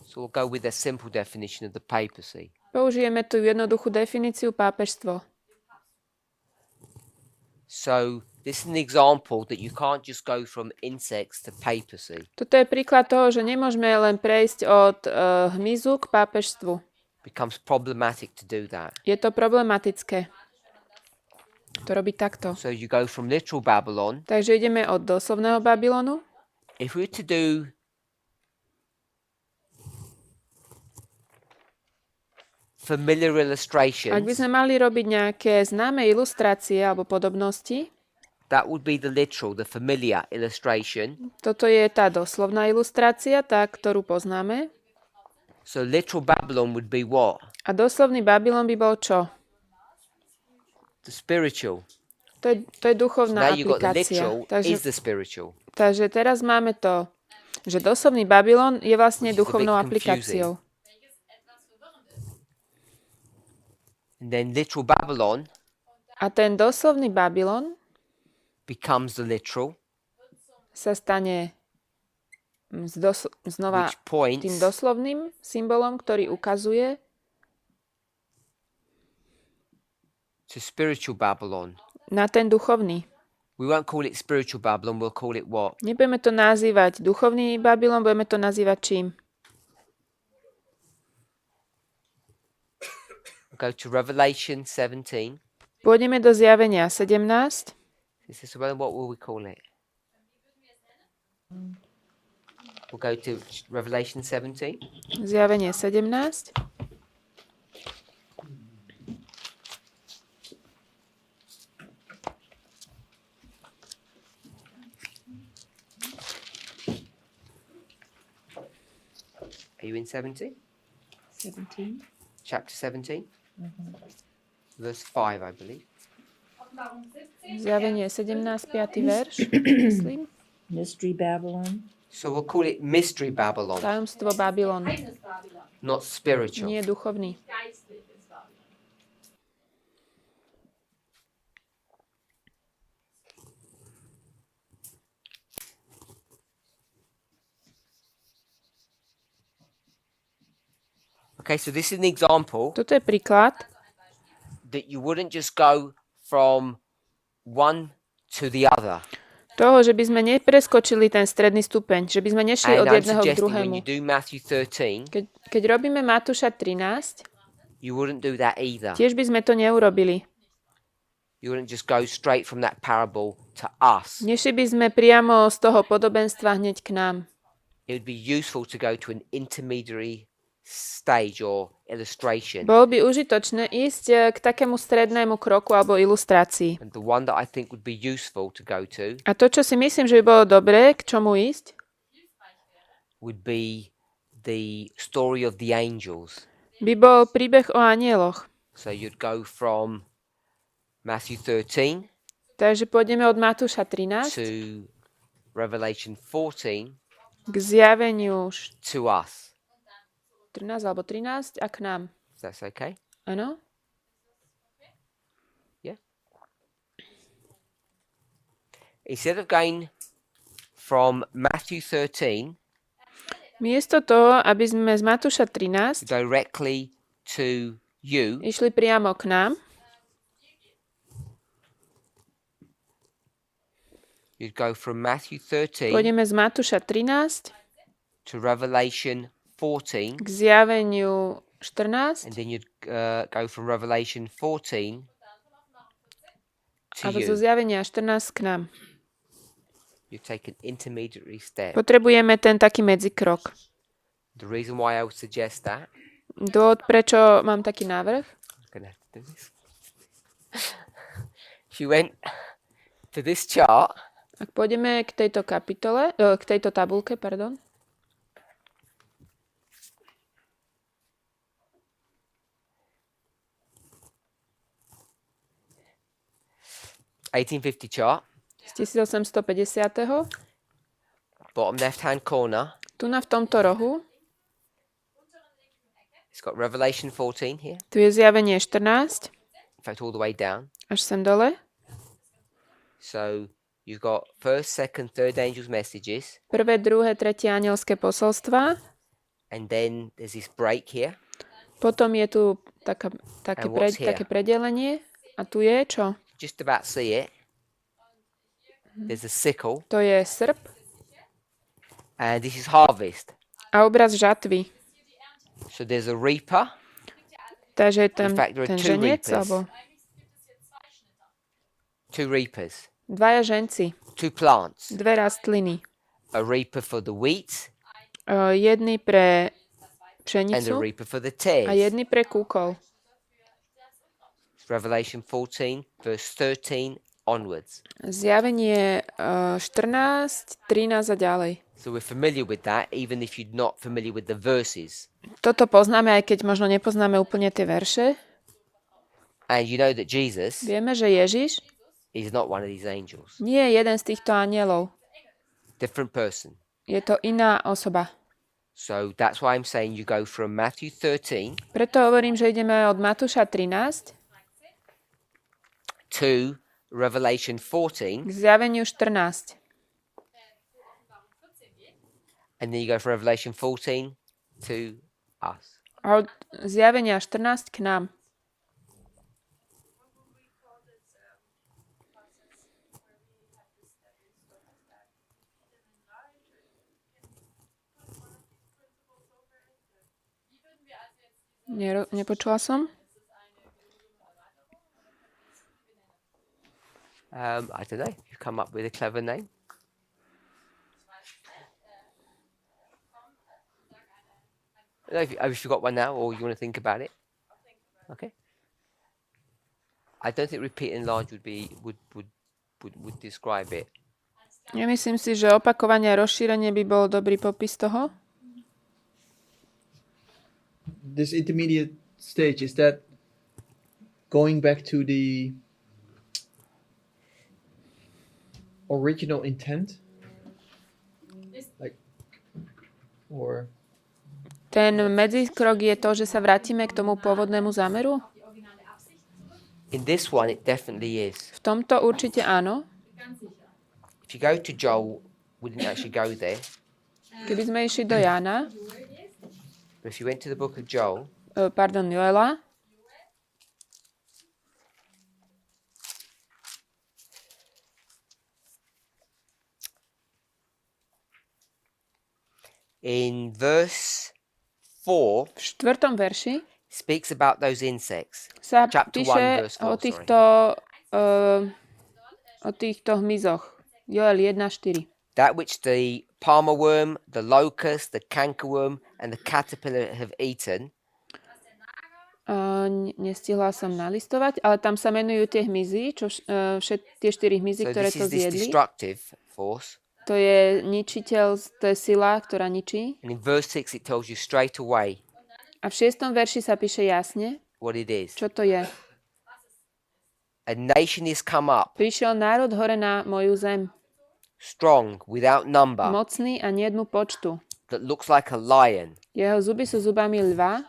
So we'll go with a simple definition of the papacy. Použijeme tú jednoduchú definíciu pápežstvo. So this is an example that you can't just go from insects to papacy. Toto je príklad toho, že nemôžeme len prejsť od hmyzu k pápežstvu. It becomes problematic to do that. Je to problematické. To robiť takto. So you go from literal Babylon. Takže ideme od doslovného Babylonu. If we were to do familiar Ak by illustrations, sme mali robiť nejaké známe ilustrácie alebo podobnosti, that would be the literal, the familiar illustration. toto je tá doslovná ilustrácia, tá, ktorú poznáme. So literal Babylon would be what? A doslovný Babylon by bol čo? The spiritual. To je So duchovná now you've got the aplikácia. literal is the spiritual. Takže teraz máme to Že doslovný Babylon je vlastne Which is a bit duchovnou confusing. aplikáciou. And then literal Babylon A ten doslovný Babylon becomes the literal, sa stane znova which points tým doslovným symbolom, ktorý ukazuje to spiritual Babylon. na ten duchovný. We won't call it spiritual Babylon, we'll call it what? Nebudeme to nazývať duchovný Babylon, budeme to nazývať čím? We'll go to Revelation 17. Pôjdeme do Zjavenia 17. This is what will we call it? We'll go to Revelation 17. Zjavenie 17. Are you in 17? 17. Chapter 17? Verse 5, I believe. Zjavenie 17, 5. verš, myslím. Mystery Babylon. So we'll call it Mystery Babylon, Tajomstvo Babylon. not spiritual. Nie duchovný. Okay, so this is an example Toto je príklad, that you wouldn't just go from one to the other. toho, že by sme nepreskočili ten stredný stupeň, že by sme nešli od And I'm jedného k suggesting when druhému. you do Matthew 13, Keď robíme Matúša 13, you wouldn't do that either. tiež by sme to neurobili. You wouldn't just go straight from that parable to us. Nešli by sme priamo z toho podobenstva hneď k nám. It would be useful to go to an intermediary stage or illustration. Bolo by užitočné ísť k takému strednému kroku alebo ilustrácii. And the one that I think would be useful to go to A to, čo si myslím, že by bolo dobré, k čomu ísť, would be the story of the angels. by bol príbeh o anieloch. So you'd go from Matthew 13 Takže pôjdeme od Matúša 13 to Revelation 14 k zjaveniu to us. 13 alebo 13 a k nám. If that's okay? Áno? Instead of going from Matthew 13 Miesto toho, aby sme z Matúša 13 directly to you, išli priamo k nám, you'd go from Matthew 13 pôjdeme z Matúša 13 to Revelation 14, k zjaveniu and 14 then you'd go from Revelation 14 to a zo you. zjavenia 14 k nám. You take an intermediary step. Potrebujeme ten taký medzikrok. The reason why I would suggest that, Dôvod, prečo mám taký návrh, I'm gonna have to do this. If you went to this chart, ak pôjdeme k tejto kapitole, k tejto tabulke, pardon, (1850) chart, z 1850. bottom left-hand corner, Tu v tomto rohu, it's got Revelation 14 here. tu je zjavenie 14, In fact, all the way down. až sem dole. So you've got first, second, third angels' messages, Prvé, druhé, tretie anielské posolstvá. and then there's this break here. Potom je tu také And what's here? predelenie. A tu je čo? Just about see it. There's a sickle, To je srp and this is harvest. a obraz žatvy. So there's a reaper. Takže ten, In fact, there are ten two ženec, reapers. alebo Two reapers, dvaja ženci, two plants. dve rastliny. A reaper for the wheat Jedný pre and a pšenicu reaper for a the tares. jedný pre kúkol. Revelation 14, verse 13 onwards. Zjavenie 14, 13 a ďalej. So we're familiar with that, even if you're not familiar with the verses. Toto poznáme, aj keď možno nepoznáme úplne tie verše. And you know that Jesus Vieme, že Ježiš is not one of these angels. nie je jeden z týchto anielov. Different person. Je to iná osoba. So that's why I'm saying you go from Matthew 13 Preto hovorím, že ideme od Matúša 13 to Revelation 14, k Zjaveniu 14. and then you go from Revelation 14 to us. A od Zjavenia 14 k nám. Nepočula som. I don't know. You come up with a clever name. I don't know if you've got one now, or you want to think about it. Okay. I don't think repeat and enlarge would describe it. Nemyslím si, že opakovanie a rozšírenie by bol dobrý popis toho. This intermediate stage, is that going back to the original intent? Like, or... Ten medzikrok je to, že sa vrátime k tomu pôvodnému zámeru? In this one, it definitely is. V tomto určite áno. If you go to Joel, we didn't actually go there. Keby sme išli do Jána, But if you went to the book of Joel, Joela, in verse 4, v 4. verši speaks about those insects. sa Chapter 1, píše verse 4, o týchto hmyzoch. Joel 1.4. That which the palmer worm, the locust, the cankerworm, and the caterpillar have eaten. Nestihla som nalistovať, ale tam sa menujú tie hmyzy, tie 4 hmyzy, So ktoré this to is this zjedli. destructive force. To je ničiteľ, to je sila, ktorá ničí. And in verse 6 it tells you straight away A v 6. verši sa píše jasne, what it is. čo to je. A nation is come up, Prišiel národ hore na moju zem, strong, without number, mocný a nejednu počtu. that looks like a lion. Jeho zuby sú zubami lva.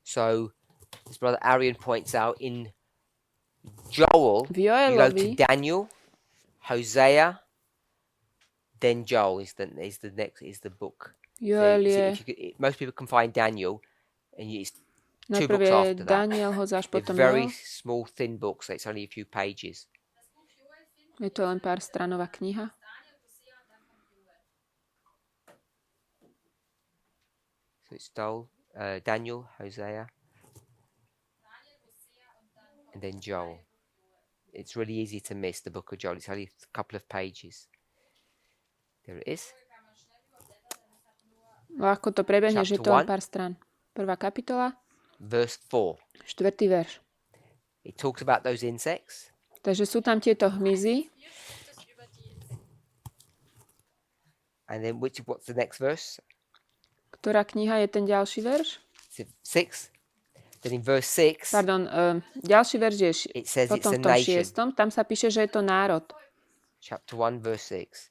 So, as Brother Arian points out, in Joel, V you go to Joelovi, Daniel, Hosea, then Joel is the book. Joel So je, most people can find Daniel, and it's two najprv books je after that. Daniel, Hozáš, They're potom very Joel. small, thin books. So it's only a few pages. Je to len pár stranová kniha. So it's Daniel, Hosea, and then Joel. It's really easy to miss the book of Joel. It's only a couple of pages. There it is. Ľahko to prebehneš, je to len Chapter pár strán. Prvá kapitola, Verse 4. 4. verš. It talks about those insects. Takže sú tam tieto hmyzy. And then what's the next verse? Ktorá kniha je ten ďalší verš? 6. Then in verse 6, Pardon, ďalší verš je it says it's potom a v tom nation. 6. Tam sa píše, že je to národ. Chapter 1, verse 6.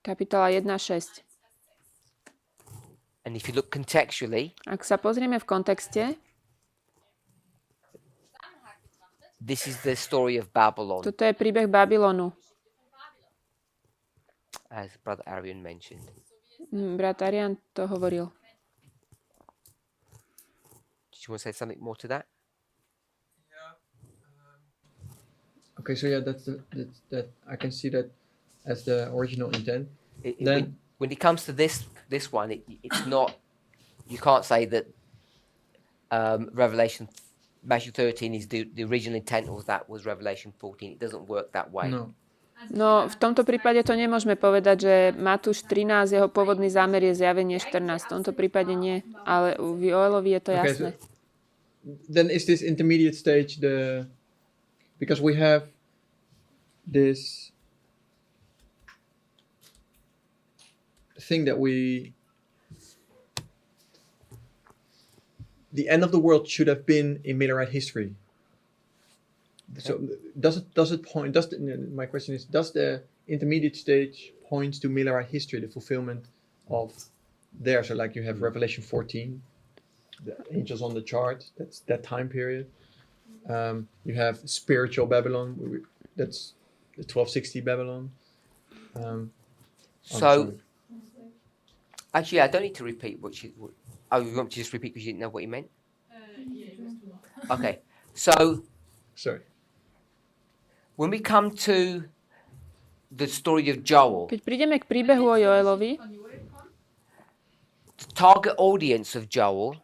Kapitola 1.6. And if you look contextually, Ak sa pozrieme v kontexte, this is the story of Babylon, toto je príbeh Babylonu. as Brother Arian mentioned. Brat Arian to hovoril. Did you want to say something more to that? Okay, so yeah, that I can see that as the original intent. When it comes to this one, it's not. You can't say that Matthew 13 is the original intent was Revelation 14. It doesn't work that way. No, v tomto prípade to nemôžeme povedať, že Matúš 13, jeho pôvodný zámer je Zjavenie 14. V tomto prípade nie, ale v Joelovi je to jasné. So then is this intermediate stage because we have this thing that the end of the world should have been in Millerite history. So my question is, does the intermediate stage points to Millerite history, the fulfillment of there. So like you have Revelation 14, the angels on the chart, that's that time period. You have spiritual Babylon, that's the 1260 Babylon. So, actually, I don't need to repeat what you want to just repeat because you didn't know what you meant? Okay, so Sorry. when we come to the story of Joel, Keď prídeme k príbehu o Joelovi, the target audience of Joel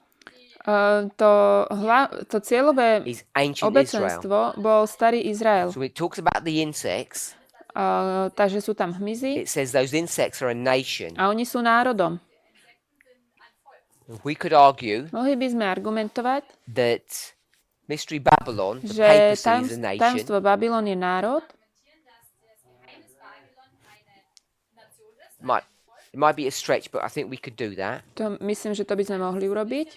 to cieľové is ancient Israel. obecenstvo bol starý Izrael. So it talks about the insects. Takže sú tam hmyzy It says those insects are a nation. a oni sú národom. We could argue Mohli by sme argumentovať, that Mystery Babylon, the že papacy, is a nation. tajomstvo Babylon je národ. It might be a stretch, but I think we could do that. Myslím, že to by sme mohli urobiť.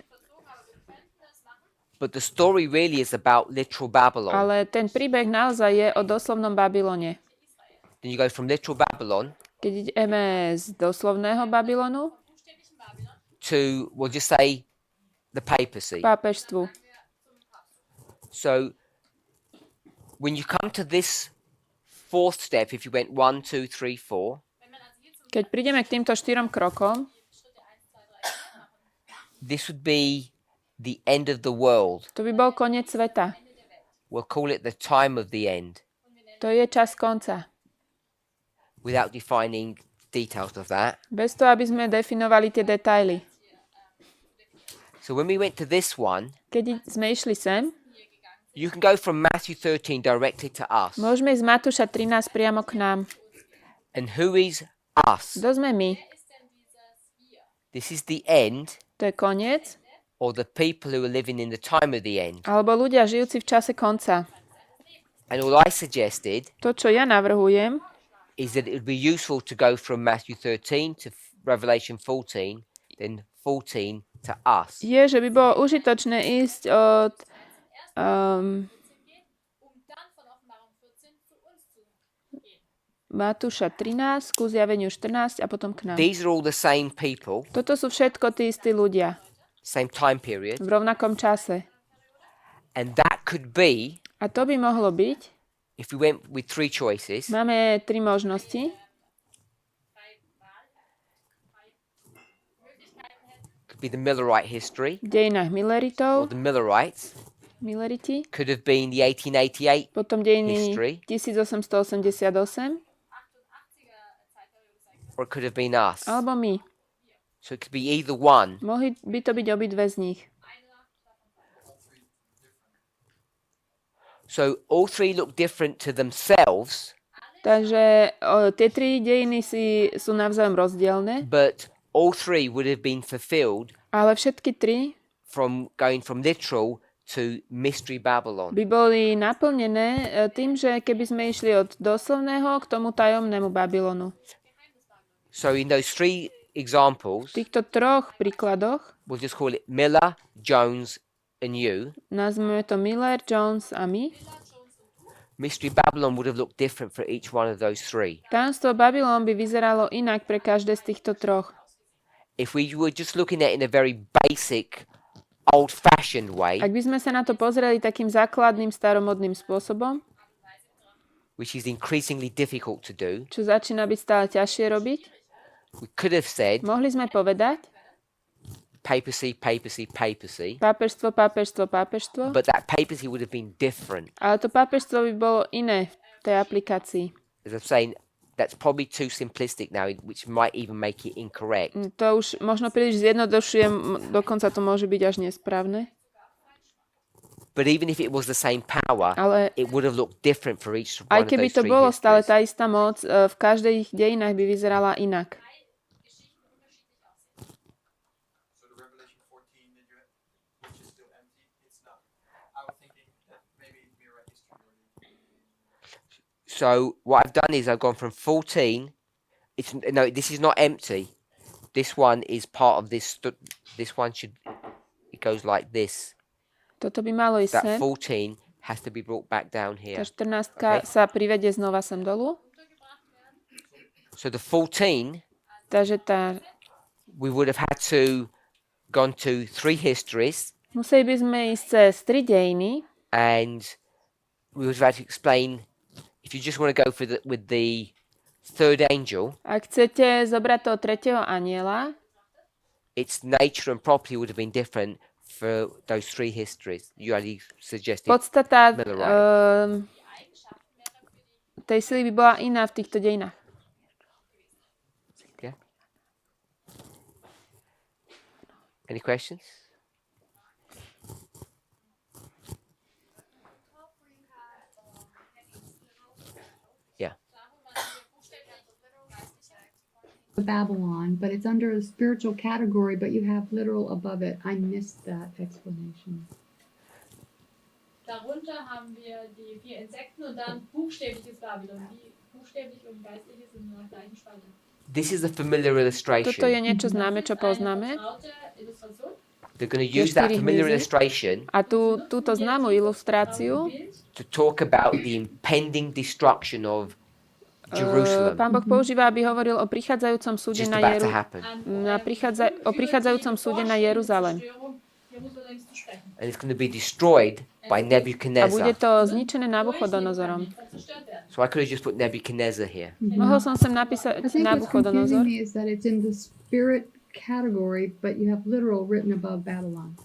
But the story really is about literal Babylon. Ale ten príbeh naozaj je o doslovnom Babylone. Then you go from literal Babylon Keď ideme z doslovného Babylonu to, we'll just say, the papacy. k pápežstvu. So when you come to this fourth step, if you went 1, 2, 3, 4, Keď prídeme k týmto 4 krokom, this would be the end of the world. to by bol koniec sveta. We'll call it the time of the end, To je čas konca. without defining details of that. Bez toho, aby sme definovali tie detaily. So when we went to this one, Keď sme išli sem, you can go from Matthew 13 directly to us. môžeme ísť z Matúša 13 priamo k nám. And who is us? Kto sme my? This is the end, To je koniec, or the people who are living in the time of the end. alebo ľudia žijúci v čase konca. And all I suggested To, čo ja navrhujem, is that it would be useful to go from Matthew 13 to Revelation 14, then 14 to us. je, že by bolo užitočné ísť od Matúša 13 ku zjaveniu 14 a potom k nám. These are all the same people, Toto sú všetko tí istí ľudia same time period, v rovnakom čase. and that could be, A to by mohlo byť, if we went with 3 choices, máme 3 možnosti. could be the Millerite history, V dejinách or Milleritov, the Millerites, Milleriti, could have been the 1888 potom dejiny history, 1888, or it could have been us. alebo my. So it could be either one. Mohli by to byť obidve z nich. So all 3 look different to themselves, Takže tie 3 dejiny sú navzájom rozdielne, but all 3 would have been fulfilled ale všetky 3 from going from literal to Mystery Babylon. by boli naplnené tým, že keby sme išli od doslovného k tomu tajomnému Babylonu. So in those 3 examples, V týchto 3 príkladoch we'll just call it Miller, Jones, and you. nazveme to Miller, Jones a my. Mystery Babylon would have looked different for each one of those 3. Tajomstvo Babylon by vyzeralo inak pre každé z týchto 3. If we were just looking at it in a very basic, old-fashioned way, Ak by sme sa na to pozreli takým základným staromodným spôsobom, which is increasingly difficult to do, čo začína byť stále ťažšie robiť, we could have said mohli sme povedať papacy, papacy, papacy, pápežstvo, pápežstvo, pápežstvo, but that papacy would have been different. ale to pápežstvo by bolo iné v tej aplikácii. As I'm saying, that's probably too simplistic now, which might even make it incorrect. To už možno príliš zjednodušujem, dokonca to môže byť až nesprávne. But even if it was the same power, Ale it would have looked different for each one aj of keby those to 3 bolo stále histories. tá istá moc, v každej ich dejinách by vyzerala inak. So the Revelation 14 that you had, which is still empty, it's not. I was thinking that maybe Millerite history. So what I've done is I've gone from 14. No, this is not empty. This one is part of this. This one should. It goes like this. Toto by malo ísť That sem. 14 has to be brought back down here. Tá 14 sa privedie znova sem dolu. So the 14, Takže we would have had to gone to 3 histories, museli by sme ísť cez 3 dejiny and we would have had to explain, if you just want to go with the third angel, Ak chcete zobrať toho tretieho anjela, its nature and property would have been different for those 3 histories. You already suggested. podstata Miller, tej sily by bola iná v týchto dejinách. Yeah. Any questions? Yeah. Babylon, but it's under a spiritual category, but you have literal above it. I missed that explanation. Darunter haben wir die 4 Insekten und dann buchstäbliches Babylon. Wie buchstäblich und geistliches sind in der gleichen Spalte. This is a familiar illustration. Toto je niečo známe, čo poznáme. They're going to use that familiar illustration A túto známu ilustráciu to talk about the impending destruction of Jerusalem. Pán Boh používa, aby hovoril o prichádzajúcom súde Just na about to happen. o prichádzajúcom súde na Jeruzalem. And it's going to be destroyed by A bude Nebuchadnezzar. to zničené Nabuchodonozorom. So I could have just put Nebuchadnezzar here. Mohol som sem I napísať think what's Nabuchodonozor. confusing me is that it's in the spirit category, but you have literal written above Babylon.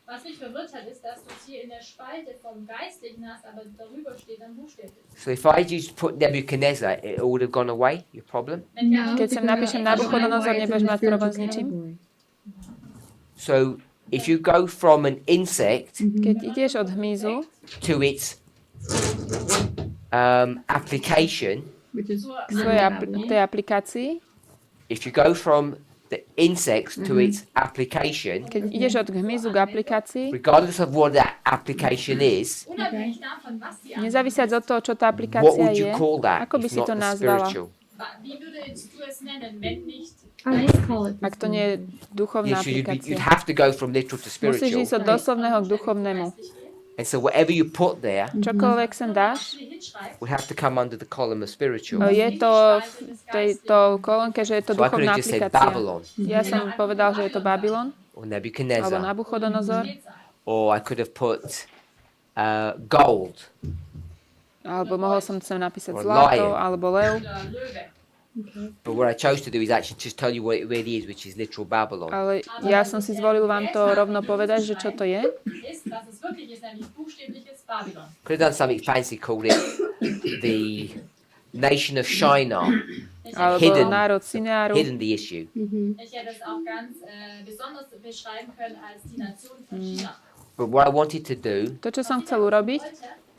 Was mich verwirrt hat, ist, dass du es hier in der Spalte vom Geistlichen hast, aber darüber steht dann buchstäblich. So if I just put Nebuchadnezzar, it would have gone away, your problem? No, Keď sem because napíšem that's Nabuchodonozor, why it's nebudeš in the mať problém s spiritual ničím. category. So if you go from an insect Keď ideš od hmyzu to its application, Which is k tej aplikácii, if you go from the insects to its application, keď ideš od hmyzu k aplikácii, regardless of what that application is, Unabhängig davon, was die nezávisiac od toho, čo tá what aplikácia would you je, call that ako by if si not to the nazvala? spiritual? Wie würdest du es nennen, wenn nicht I would call it. Ak to nie je duchovná Yes, so aplikácia. you'd have to go from literal to Musíš spiritual. ísť od doslovného k duchovnému. And so whatever you put there Čokoľvek sem dáš, would have to come under the column of spiritual. je to v tejto kolónke, že je to So I could duchovná have just said aplikácia. Babylon Ja som povedal, že je to Babylon, or alebo Nebuchadnezzar, Nabuchodonozor, or I could have put gold. alebo mohol som sem napísať Or zlato, lion. alebo lev, oder Löwe? But what I chose to do is actually just tell you what it really is, which is literal Babylon. ale ja som si zvolil vám to rovno povedať, že čo to je. Ist, was es wirklich ist, nämlich buchstäbliches Babylon. Could have done something fancy, called it the nation of Shinar, Alebo Hidden. národ Sineáru. hidden the issue. Ich hätte es auch ganz besonders beschreiben können als die Nation von China. But what I wanted to do To, čo som chcel urobiť,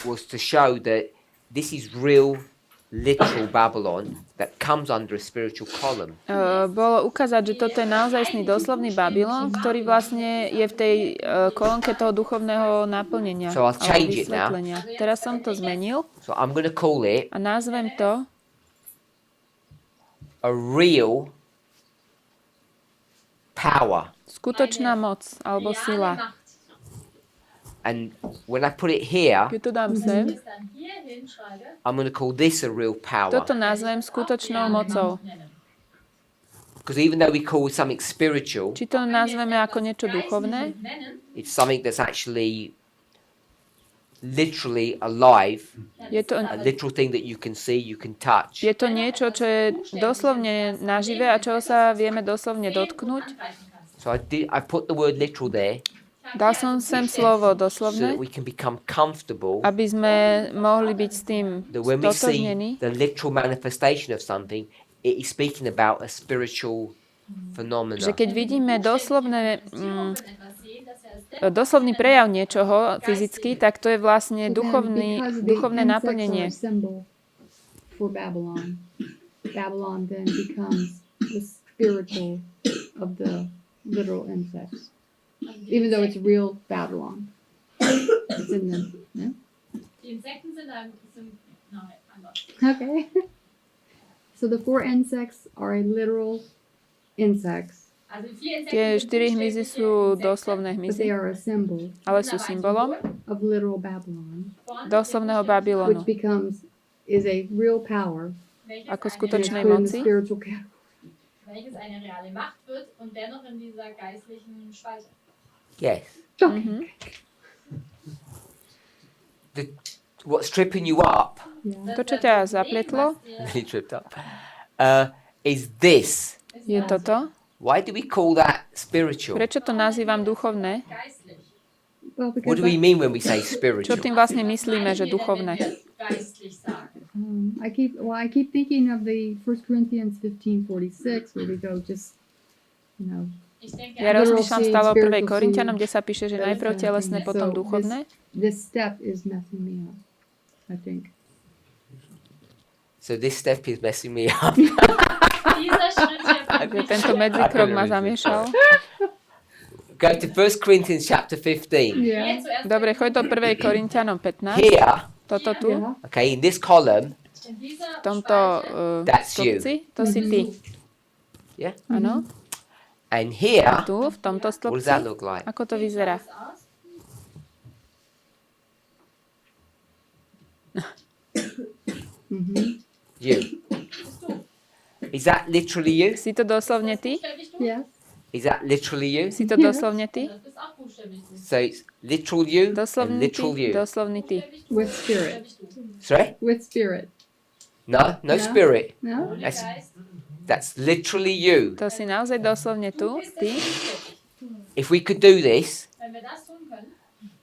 was to show that this is real, literal Babylon that comes under a spiritual column. bolo ukázať, že toto je naozajstný doslovný Babylon, ktorý vlastne je v tej kolónke toho duchovného naplnenia So I'll alebo change it now. vysvetlenia. Teraz som to zmenil So I'm going to call it a nazvem to a real power. skutočná moc alebo sila. Macht. And when I put it here, Keď to dám sem, Es dann hier hinschreibe, I'm going to call this a real power. toto nazvem skutočnou mocou. nennen. Because even though we call something spiritual, Či to nazveme ako niečo duchovné, Nennen, it's something that's actually literally alive, je to, a literal thing that you can see, you can touch. je to niečo, čo je doslovne naživé a čoho sa vieme doslovne dotknúť. So I put the word literal there Dal som sem slovo so doslovné, that we can become comfortable aby sme mohli byť s tým that when we see stotožnení, the literal manifestation of something, it is speaking about a spiritual phenomena. že keď vidíme doslovné, etwas sehen, dass er es doslovný prejav niečoho fyzicky, tak to je vlastne So then, because the duchovné insects naplnenie. are a symbol for Babylon, Babylon then becomes the spiritual of the literal insects, even though it's real Babylon. It's in the no? Die Insekten sind nein, anders. Okay. So the 4 insects are a literal insects, Also die 4 Tie Insekten sind 4 hmyzy sú buchstäbliche doslovné but hmyzy, they are a symbol ale sú symbolom of literal Babylon, von doslovného which Babylonu, becomes is a real power ako skutočnej put in the moci, spiritual category. welches eine reale Macht wird und dennoch in dieser geistlichen Spalte. Yes. Mhm. What's tripping you up, Yeah. To, čo ťa zapletlo, really tripped up, is this. je toto. Why do we call that spiritual? Prečo to nazývam duchovné? Geistlich. Well, What because do we mean when we say Čo spiritual? tým vlastne myslíme, že duchovné? Geistlich sagen. I keep thinking of the 1 Corinthians 15:46 where we go just, you know, Ich denke, Ja rozmýšľam stále o 1. Spiritual Korinťanom, seed. kde sa píše, že najprv telesné, potom So duchovné. this step is messing me up, I think. So this step is messing me up. dieser Schritt hier Takže tento medzikrok ma zamiešal. Go to 1 Corinthians chapter 15. Yeah. zuerst Dobre, choď do 1. Korinťanom 15. Here, Toto tu, Yeah. okay, in this column, in dieser v tomto That's you. stĺpci, to si ty. yeah, Áno. and A here, tu, v tomto what does that stĺpci, look like? ako to vyzerá? aus. You. Is that literally you? Si to doslovne ty? Buchstäblich du? Yes. Is that literally you? Si to doslovne ty? Das bist auch buchstäblich du. So it's literal you and Doslovný literal ty? you. Doslovný ty. Buchstäblich du, With spirit. buchstäblich du. Sorry? With spirit. No, no No. spirit. No? Ohne That's, Geist. that's literally you. To si naozaj doslovne tu, ty. If we could do this, Wenn wir das tun können,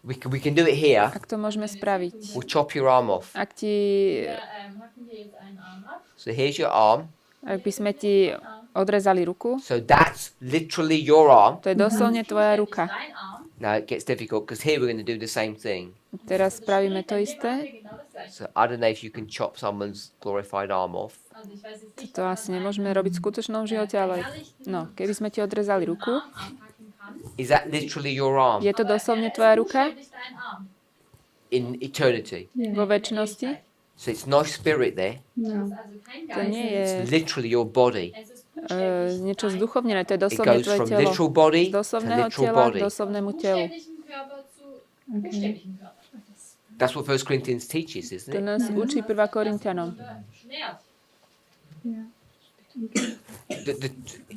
we can do it here. Ak to môžeme spraviť. We'll chop your arm off. Ak ti, hacken wir jetzt einen Arm ab. So here's your arm. ak by sme ti odrezali ruku, So that's literally your arm. to je doslovne tvoja ruka. Dein Arm. Now it gets difficult because here we're going to do the same thing. Teraz spravíme to isté. Genau das Gleiche. So I don't know if you can chop someone's glorified arm off. Also ich weiß jetzt nicht, To asi nemôžeme robiť v skutočnom živote, ale no, keby sme ti odrezali ruku, Arm anpacken kann. Is that literally your arm je to doslovne tvoja ruka Buchstäblich dein Arm. in eternity? vo väčšnosti? So it's no spirit there. No. Also kein To Geist. nie je It's literally your body. Es ist buchstäblich niečo zduchovnené, to je It doslovne goes tvoje from telo. literal body Z to doslovného literal tela k body. doslovnému telu. buchstäblichen Körper zu Okay. buchstäblichen Körper. That's what 1 Corinthians teaches, isn't To it? nás učí 1. Korinťanom. Nährt. Yeah.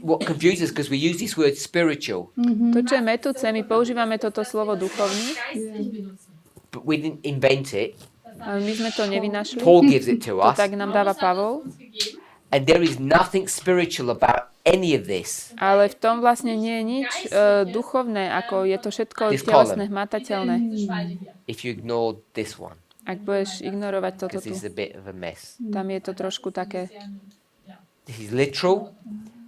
What confuses us because we use this word spiritual, To, čo je metúce, my používame toto slovo duchovný, Geistlich benutzen. but we didn't invent it. ale my sme to nevynašli. Paul gives it to To us, tak nám dáva Das hat Pavol. uns gegeben. and there is nothing spiritual about any of this. Ale v tom vlastne nie je nič duchovné, ako je to všetko This telesné, column. hmatateľné. Diese Spalte hier. If you ignore this one, Ak budeš ignorovať toto because tu, this is a bit of a mess. tam je to trošku také This is literal,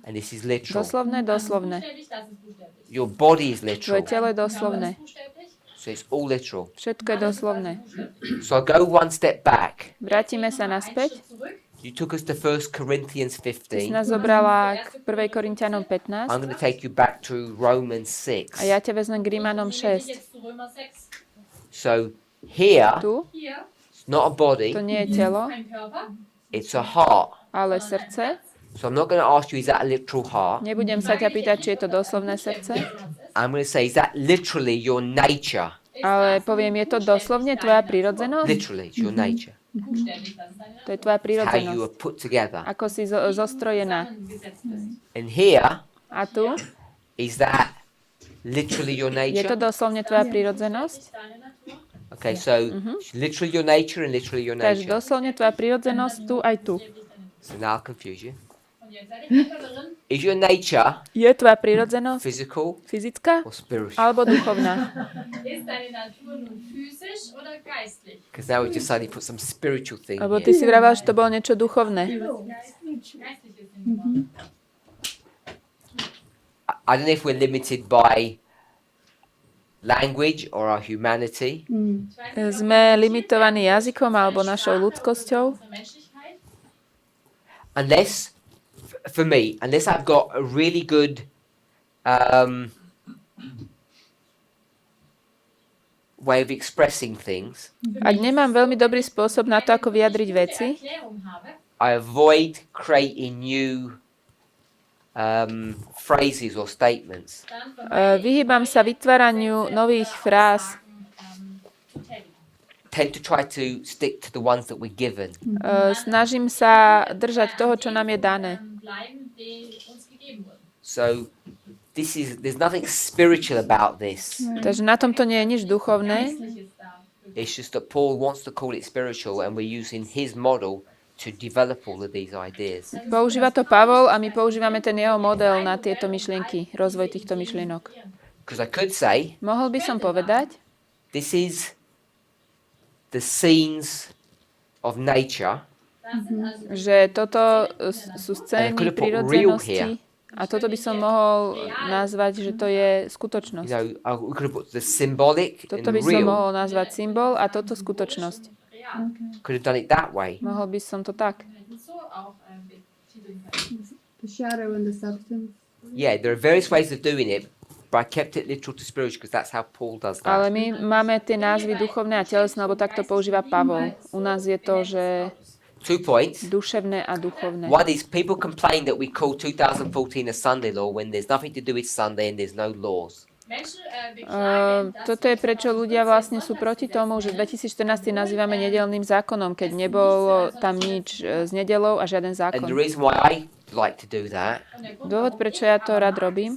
and this is literal. doslovné, doslovné. Buchstäblich, das ist buchstäblich. Your body is Tvoje literal, telo je Körper doslovné. ist buchstäblich. so it's all literal. Všetko je doslovné. So I go one step back. Vrátime sa Einen naspäť. Schritt zurück. You took us to 1 Corinthians Si 15. nás zobrala k 1. Korinťanom 15 I'm going to take you back to Romans 6. a ja ťa vezmem k Rímanom Gehen wir 6. jetzt zu Römer 6. So here, Tu Hier it's not a body, to nie je telo, ein Körper. it's a heart. ale srdce. So I'm not going to ask you, is that a literal heart? Nebudem sa ťa pýtať, či je to doslovné srdce, I'm going to say, is that literally your nature? ale poviem, je to doslovne tvoja prírodzenosť? Literally, it's your nature. Buchstäblich, das ist deine To je tvoja It's how you are prírodzenosť. put together. Ako si zostrojená. zusammengesetzt bist. And here, A tu is that literally your je to nature? doslovne tvoja prírodzenosť? Deine Natur. Okay, so it's literally your nature and literally your Takže nature. doslovne tvoja prírodzenosť tu aj tu. So now I'll confuse you. Und jetzt seid ihr verwirren. Is your nature Je tvoja prírodzenosť physical fyzická or spiritual? alebo duchovná? Ist deine Natur nun physisch oder geistlich? Because now we just suddenly put some spiritual thing Lebo here. ty si vravel, že to bolo niečo duchovné. Geistlich ist in I don't know if we're limited by language or our humanity. Sme limitovaní jazykom alebo našou ľudskosťou. unsere Menschlichkeit. Unless, for me, unless I've got a really good way of expressing things, Ak nemám veľmi dobrý spôsob na to, ako vyjadriť veci, Erklärung habe, I avoid creating new phrases or statements. dann vermeide ich vyhýbam sa vytváraniu nových fráz. zu tätigen. tend to try to stick to the ones that we're given. Snažím sa držať toho, čo nám je dané. Bleiben, die uns gegeben wurden. So there's nothing spiritual about this. Takže na tomto nie je nič duchovné. It's just that Paul wants to call it spiritual, and we're using his model to develop all of these ideas. Používa to Pavol a my používame ten jeho model na tieto myšlienky, rozvoj týchto myšlienok. Because I could say, Mohol by som povedať, this is the scenes of nature, že toto sú scény could have put real prirodzenosti a toto by som mohol nazvať, že to je skutočnosť. we could have put the symbolic Toto and by som real. mohol nazvať symbol a toto skutočnosť. Could have done it that way. Mohol by som to tak. So auch betiteln können. The shadow and the substance. Yeah, there are various ways of doing it, but I kept it literal to spiritual because that's how Paul does Ale that. my máme tie názvy duchovné a telesné, lebo takto používa Pavol. U nás je to, že 2 points. duševné a duchovné. One is people complain that we call 2014 a Sunday law when there's nothing to do with Sunday and there's no laws. Menschen beklagen, dass Toto je prečo ľudia vlastne sú proti tomu, že 2014 nazývame nedeľným zákonom, keď nebolo tam nič s nedeľou a žiaden And zákon. the reason why I like to do that Dôvod, prečo ja to rád robím,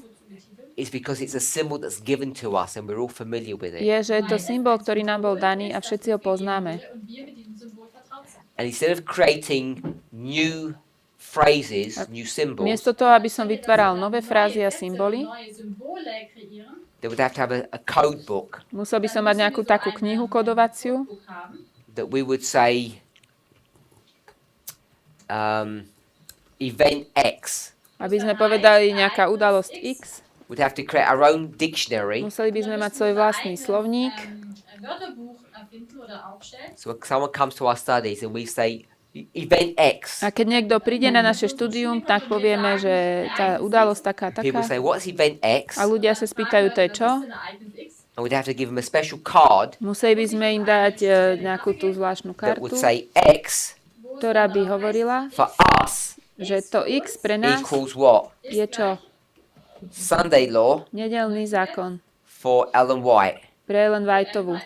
is because it's a symbol that's given to us and we're all familiar with it. je, že je to symbol, ktorý nám bol daný a všetci ho poznáme. und wir mit diesem Symbol vertraut sind. And instead of creating new phrases, new symbols, Miesto toho, aby som vytváral nové frázy a symboly, Neue Symbole kreieren, they would have to have a code book musel by som mať nejakú takú knihu kodovaciu, Buch haben, that we would say event X. aby sme povedali nejaká udalosť X. We'd have to create our own dictionary. Museli by sme mať svoj vlastný slovník. ein Wörterbuch erfinden oder aufstellen. So when someone comes to our studies and we say event X, A keď niekto príde na naše štúdium, tak povieme, že tá udalosť taká, people taká. say, what's event X? A ľudia sa spýtajú, to je čo? Das ist ein Ereignis X. And we'd have to give them a special card Museli by sme im dať nejakú tú zvláštnu that would kartu, say X ktorá by hovorila, for us že to X pre nás equals what? je čo? Sunday law Nedeľný zákon for Ellen White. pre Ellen Whiteovú.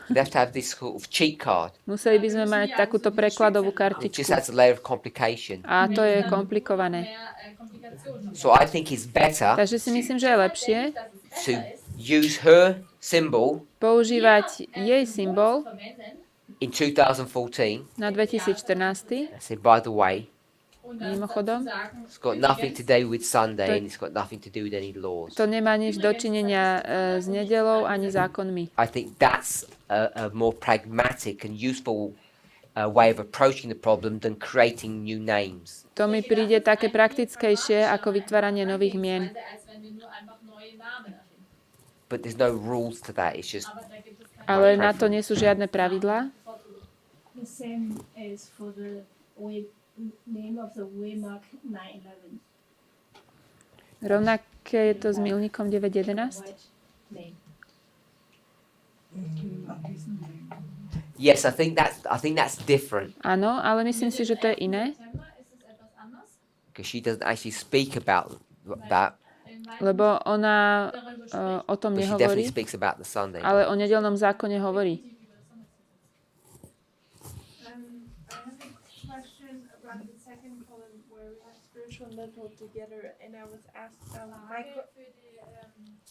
We'd have to have this sort of cheat card. Museli by sme mať takúto prekladovú It kartičku. just adds a layer of complication. A to je komplikované. Komplikationen. So I think it's better Takže si myslím, že je lepšie to use her symbol používať jej symbol Verwenden in 2014. na 2014. I said, by the way, und dann Mimochodom, sagen, it's got nothing to do with Sunday and it's got nothing to do with any laws. to nemá nič dočinenia s nedeľou ani zákonmi. I think that's a more pragmatic and useful way of approaching the problem than creating new names. To mi príde také praktickejšie ako vytváranie nových mien. als wenn wir nur einfach neue Namen erfinden. But there's no rules to that. It's just Aber da gibt es keine Ale na to nie sú žiadne pravidlá. The same is for the name of the waymark 911. Rovnaké je to s milníkom 911. White name. yes, I think that's different Áno, ale myslím si, že to je iné, September ist es etwas anders. because she doesn't actually speak about that, lebo ona o tom but she nehovorí, definitely speaks about the Sunday. ale o nedeľnom zákone hovorí. I have a question about the second column where we have spiritual and mental together, and I was asked, Frage für die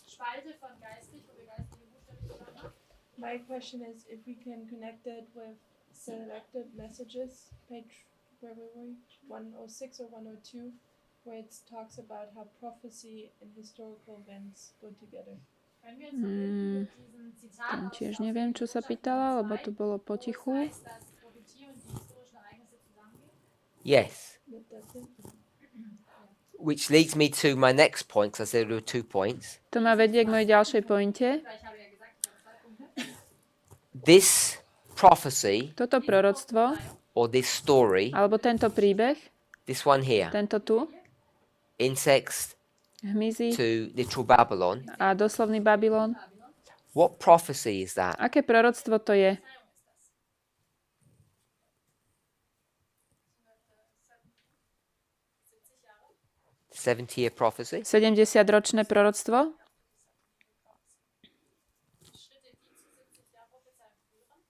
Spalte von geistlich, wo wir geistliche Buchstaben zusammen haben. my question is if we can connect it with selected messages, page, where were we? 106 or 102, where it talks about how prophecy and historical events go together. Können wir jetzt mit diesem Zitat Tam aus tiež aus neviem, čo sa pýtala, lebo to bolo wo es potichu. heißt, dass Prophetie und die historischen Ereignisse zusammengehen? Yes, That does it? which leads me to my next point, because I said there were 2 points. To ma vedie k mojej ďalšej pointe. Weil ich habe ja gesagt, ich habe 2 Punkte. This prophecy Toto proroctvo, or this story, alebo tento príbeh, this one here, tento tu, insects hmyzy to literal Babylon. a doslovný Babylon. What prophecy is that? Aké proroctvo to je? Jahre. 70-year prophecy? 70-ročné proroctvo? Schritte, die zu 70 Jahren Prophezeiung führen.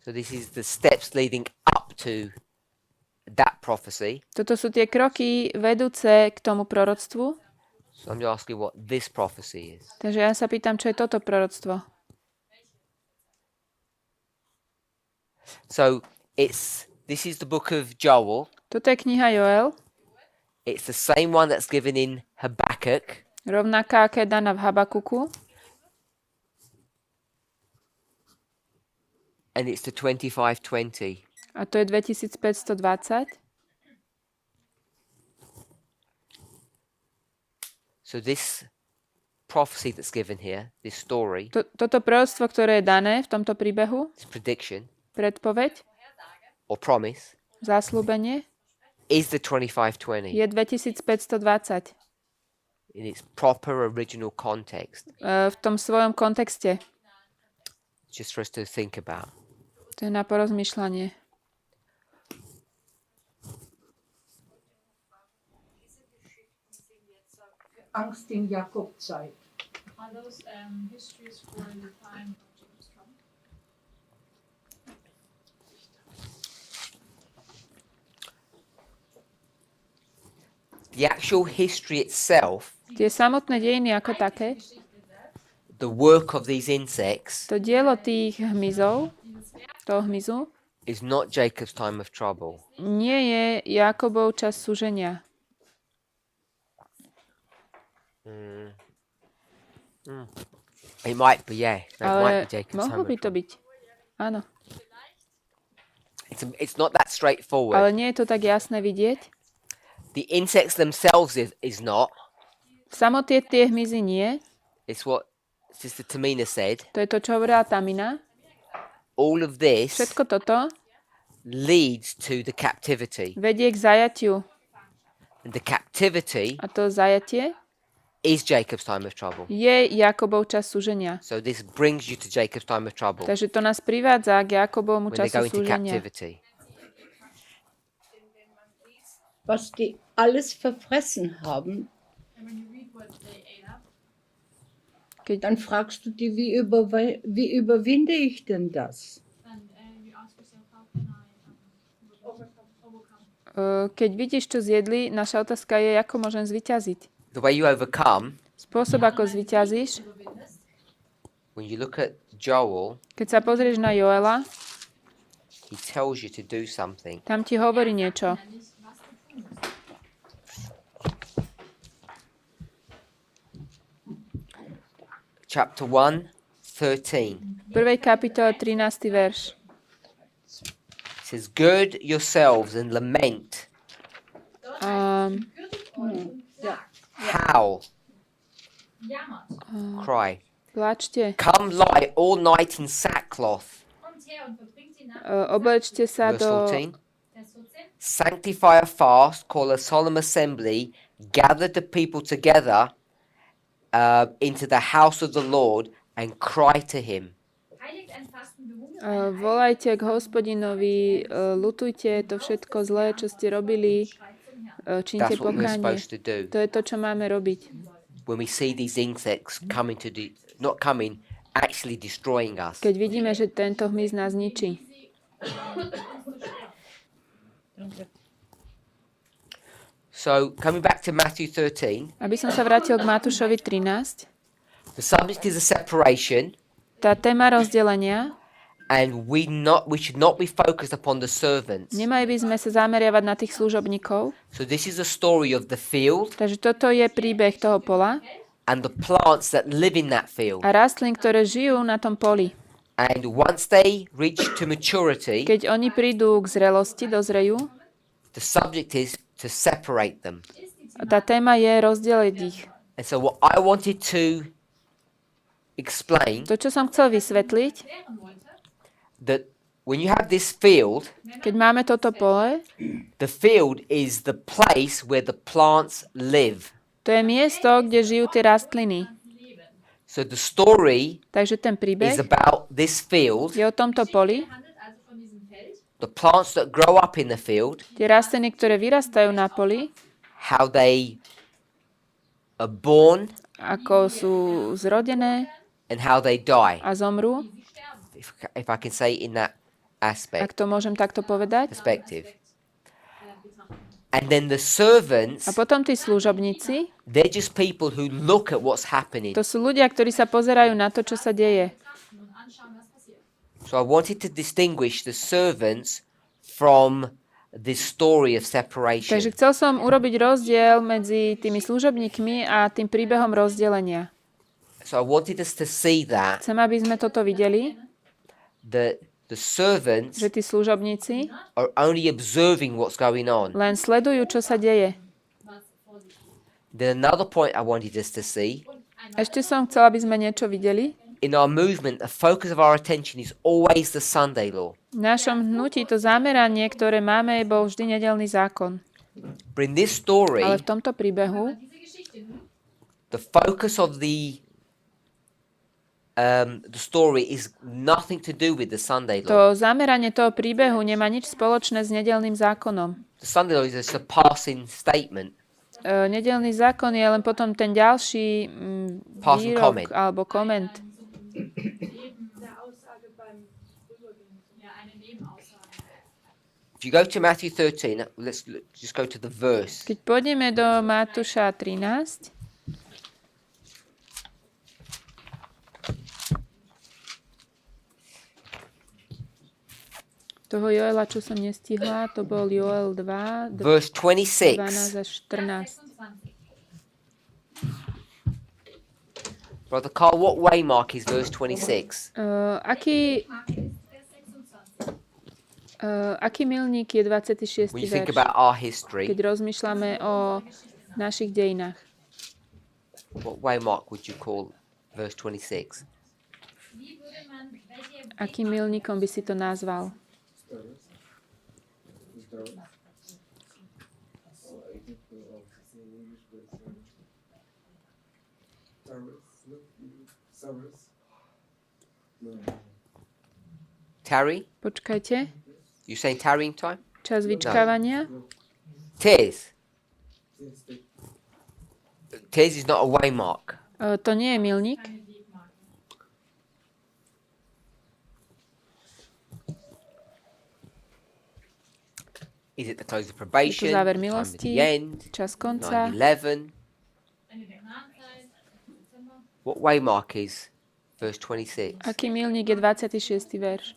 So this is the steps leading up to that prophecy. Toto sú tie kroky vedúce k tomu proroctvu. So I'm asking what this prophecy is. Takže ja sa pýtam, čo je toto proroctvo. So this is the book of Joel. Toto je kniha Joel, It's the same one that's given in Habakkuk. rovnaká, aká je daná v Habakuku. And it's the 2520. A to je 2520. So this prophecy that's given here, this story, Toto proroctvo, ktoré je dané v tomto príbehu, this prediction predpoveď, or promise, zasľúbenie, is the 2520 je 2520 in its proper original context. v tom svojom kontexte. Just for us to think about. To je na porozmýšľanie. Angst in Jakobzeit. Are those histories for the time of Jacob's trouble? The actual history itself, Tie samotné dejiny ako také, the work of these insects, to dielo tých hmyzov, toho hmyzu, is not Jacob's time of trouble. nie je Jakobov čas súženia. It might be, yeah. No, it might Ale be Jacob's time mohlo of by to trouble. byť. Áno. It's not that straightforward. Ale nie je to tak jasné vidieť. The insects themselves is not. Samotné tie hmyzy nie. It's what Sister Tamina said. To je to, čo hovorila Tamina. All of this Všetko toto leads to the captivity. vedie k zajatiu. And the captivity A to zajatie is Jacob's time of trouble. je Jakobov čas súženia. So this brings you to Jacob's time of trouble Takže to nás privádza k Jakobovmu when they go času into súženia. captivity. Was die alles verfressen haben, And when you read what they ate up, dann fragst du dich, wie überwinde ich denn das? then you ask yourself, how can I overcome? Keď vidíš, čo zjedli, naša otázka je, ako môžem zvyťaziť. The way you overcome, Spôsob, ako zvyťazíš, when you look at Joel, keď sa pozrieš na Joela, he tells you to do something. tam ti hovorí niečo. Chapter 1, 13. V 1. kapitole 13. verš. It says, gird yourselves and lament, howl, cry. Plačte, Come lie all night in sackcloth. Kommt her und verbringt die Nacht. oblečte sa Verse do... 14. Vers 14. Sanctify a fast, call a solemn assembly, gather the people together into the house of the Lord and cry to him. Heiligt ein Fasten, beruht Volajte k Hospodinovi, lutujte to všetko zlé, čo ste robili, čínte That's what we're pokánie. supposed to do. To je to, čo máme robiť. When we see these insects coming to not coming, actually destroying us. Keď vidíme, že tento hmyz nás ničí. So coming back to Matthew 13, Aby som sa vrátil k Matúšovi 13, the subject is a separation, tá téma rozdelenia, and we should not be focused upon the servants. nemali by sme sa zameriavať na tých služobníkov. So this is a story of the field Takže toto je príbeh toho pola and the plants that live in that field. a rastlín, ktoré žijú na tom poli. And once they reach to maturity, Keď oni prídu k zrelosti, dozrejú, the subject is to separate them. tá téma je rozdeliť ich. And so what I wanted to explain, To, čo som chcel vysvetliť, that when you have this field, keď máme toto pole, the field is the place where the plants live. to je miesto, kde žijú tie rastliny. So the story Takže ten is príbeh about this field, je o tomto poli, handelt also von diesem Feld, the plants that grow up in the field, tie rastliny, ktoré vyrastajú na poli, how they are born ako sú zrodené and how they die. a zomrú. If I can say it in that aspect, ak to môžem takto povedať. perspective. And then the servants, A potom tí služobníci, they're just people who look at what's happening. to sú ľudia, ktorí sa pozerajú na to, čo sa deje. So I wanted to distinguish the servants from this story of separation. Takže chcel som urobiť rozdiel medzi tými služobníkmi a tým príbehom rozdelenia. So I wanted us to see that Chcem, aby sme toto videli, the servants že tí služobníci are only observing what's going on. len sledujú, čo sa deje. Then another point I wanted us to see, Ešte som chcela, aby sme niečo videli. in our movement, the focus of our attention is always the Sunday law. V našom hnutí to zameranie, ktoré máme, bol vždy nedeľný zákon. But in this story, Ale v tomto príbehu the focus of the story is nothing to do with the Sunday law. to zameranie toho príbehu nemá nič spoločné s nedeľným zákonom. The Sunday law is a surpassing statement. Nedeľný zákon je len potom ten ďalší Passing výrok comment. alebo koment. If you go to Matthew 13, just go to the verse. Keď pôjdeme do Matúša 13, toho Joela, čo som nestihla, to bol Joel 2, Verse 12 26. až 14. Brother Carl, what waymark is verse 26? Aký milník je 26. When you think verš, about our history, keď rozmýšľame o našich dejinách? what waymark would you call verse 26? Akým milníkom by si to nazval? Tarry? Počkajte. You saying tarrying time? Čas vyčkávania? Tears. Tears is not a waymark. To nie je milník. Is it the close of Je to probation? záver Time of milosti, the end? čas konca. 9/11? What waymark is verse 26? Aký milník je 26. verš?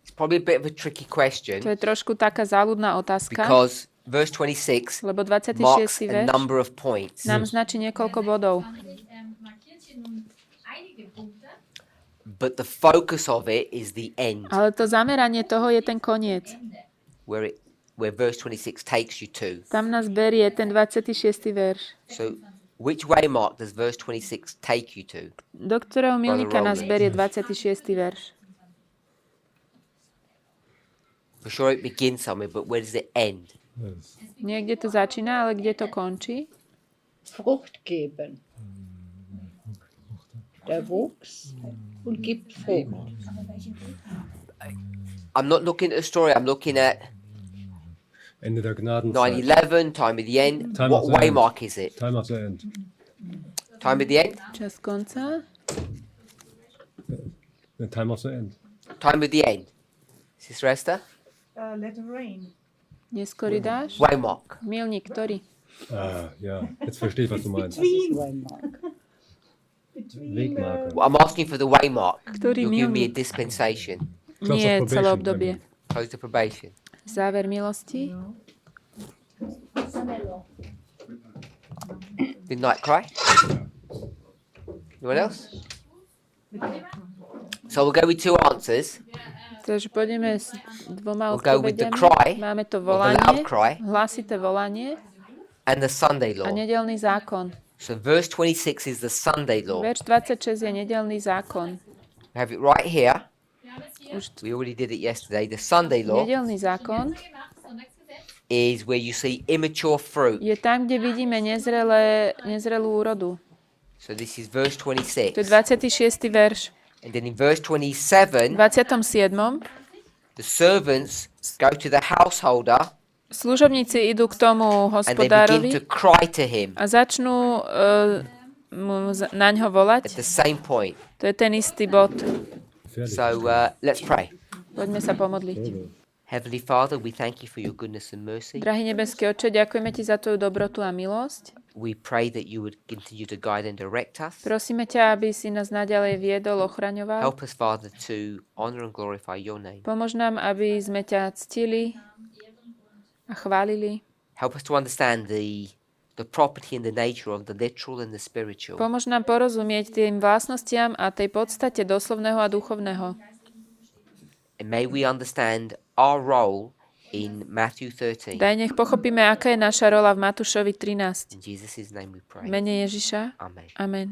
It's probably a bit of a tricky question To je trošku taká záľudná otázka, because verse 26 lebo marks 26. a verš number of points. nám značí niekoľko bodov. But the focus of it is the end, Ale to zameranie toho je ten koniec. where verse 26 takes you to. Tam nás berie ten 26. verš. So, which waymark does verse 26 take you to? Do ktorého milníka nás Roland. berie 26. verš? For sure it begins somewhere, but where does it end? Niekde to začína, ale kde to končí? Frucht geben. Der wuchs und gibt Frucht. I'm not looking at a story, I'm looking at Ende der Gnadenzeit. 9/11, time of the end. Time What of the end. waymark is it? Time of the end. Time of the end? Čas konca? The time of the end. Time of the end. Sister Esther? Let it rain. Neskorý dáš? Waymark. Milník, ktorý? Ja, jetzt verstehe ich, was du meinst. Wegmarker. Well, I'm asking for the waymark. Ktorý You're giving me a milník? dispensation. Close Nie of celé probation, obdobie. Close to probation. Záver milosti? Midnight cry? Anyone else? So we'll go with two answers. Takže pôjdeme s dvoma We'll go with the odpovediami. cry, Máme to or the loud volanie, cry, hlasité volanie and the Sunday a law. nedeľný zákon. So verse 26 is the Sunday law. Verš 26 je nedeľný zákon. We have it right here. Už We already did it yesterday. The Sunday law nedeľný zákon is where you see immature fruit. je tam, kde vidíme nezrelú úrodu. So this is verse To je 26. 26. verš. And then in verse 27, V 27. the servants go to the householder Služobníci idú k tomu and they begin hospodárovi to cry to him a začnú na ňo volať. at the same point. To je ten istý bod. So let's pray. Poďme sa pomodliť. Heavenly Father, we thank you for your goodness and mercy. Drahý nebeský Otče, ďakujeme Ti za Tvoju dobrotu a milosť. We pray that you would continue to guide and direct us. Prosíme ťa, aby si nás naďalej viedol, ochraňoval. Help us, Father, to honor and glorify your name. Pomôž nám, aby sme ťa ctili a chválili. Help us to understand the property and the nature of the literal and the spiritual. Pomôž nám porozumieť tým vlastnostiam a tej podstate doslovného a duchovného. And may we understand our role in Matthew 13. Daj, nech pochopíme, aká je naša rola v Matúšovi 13. In Jesus' name we pray. V mene Ježiša. Amen. Amen.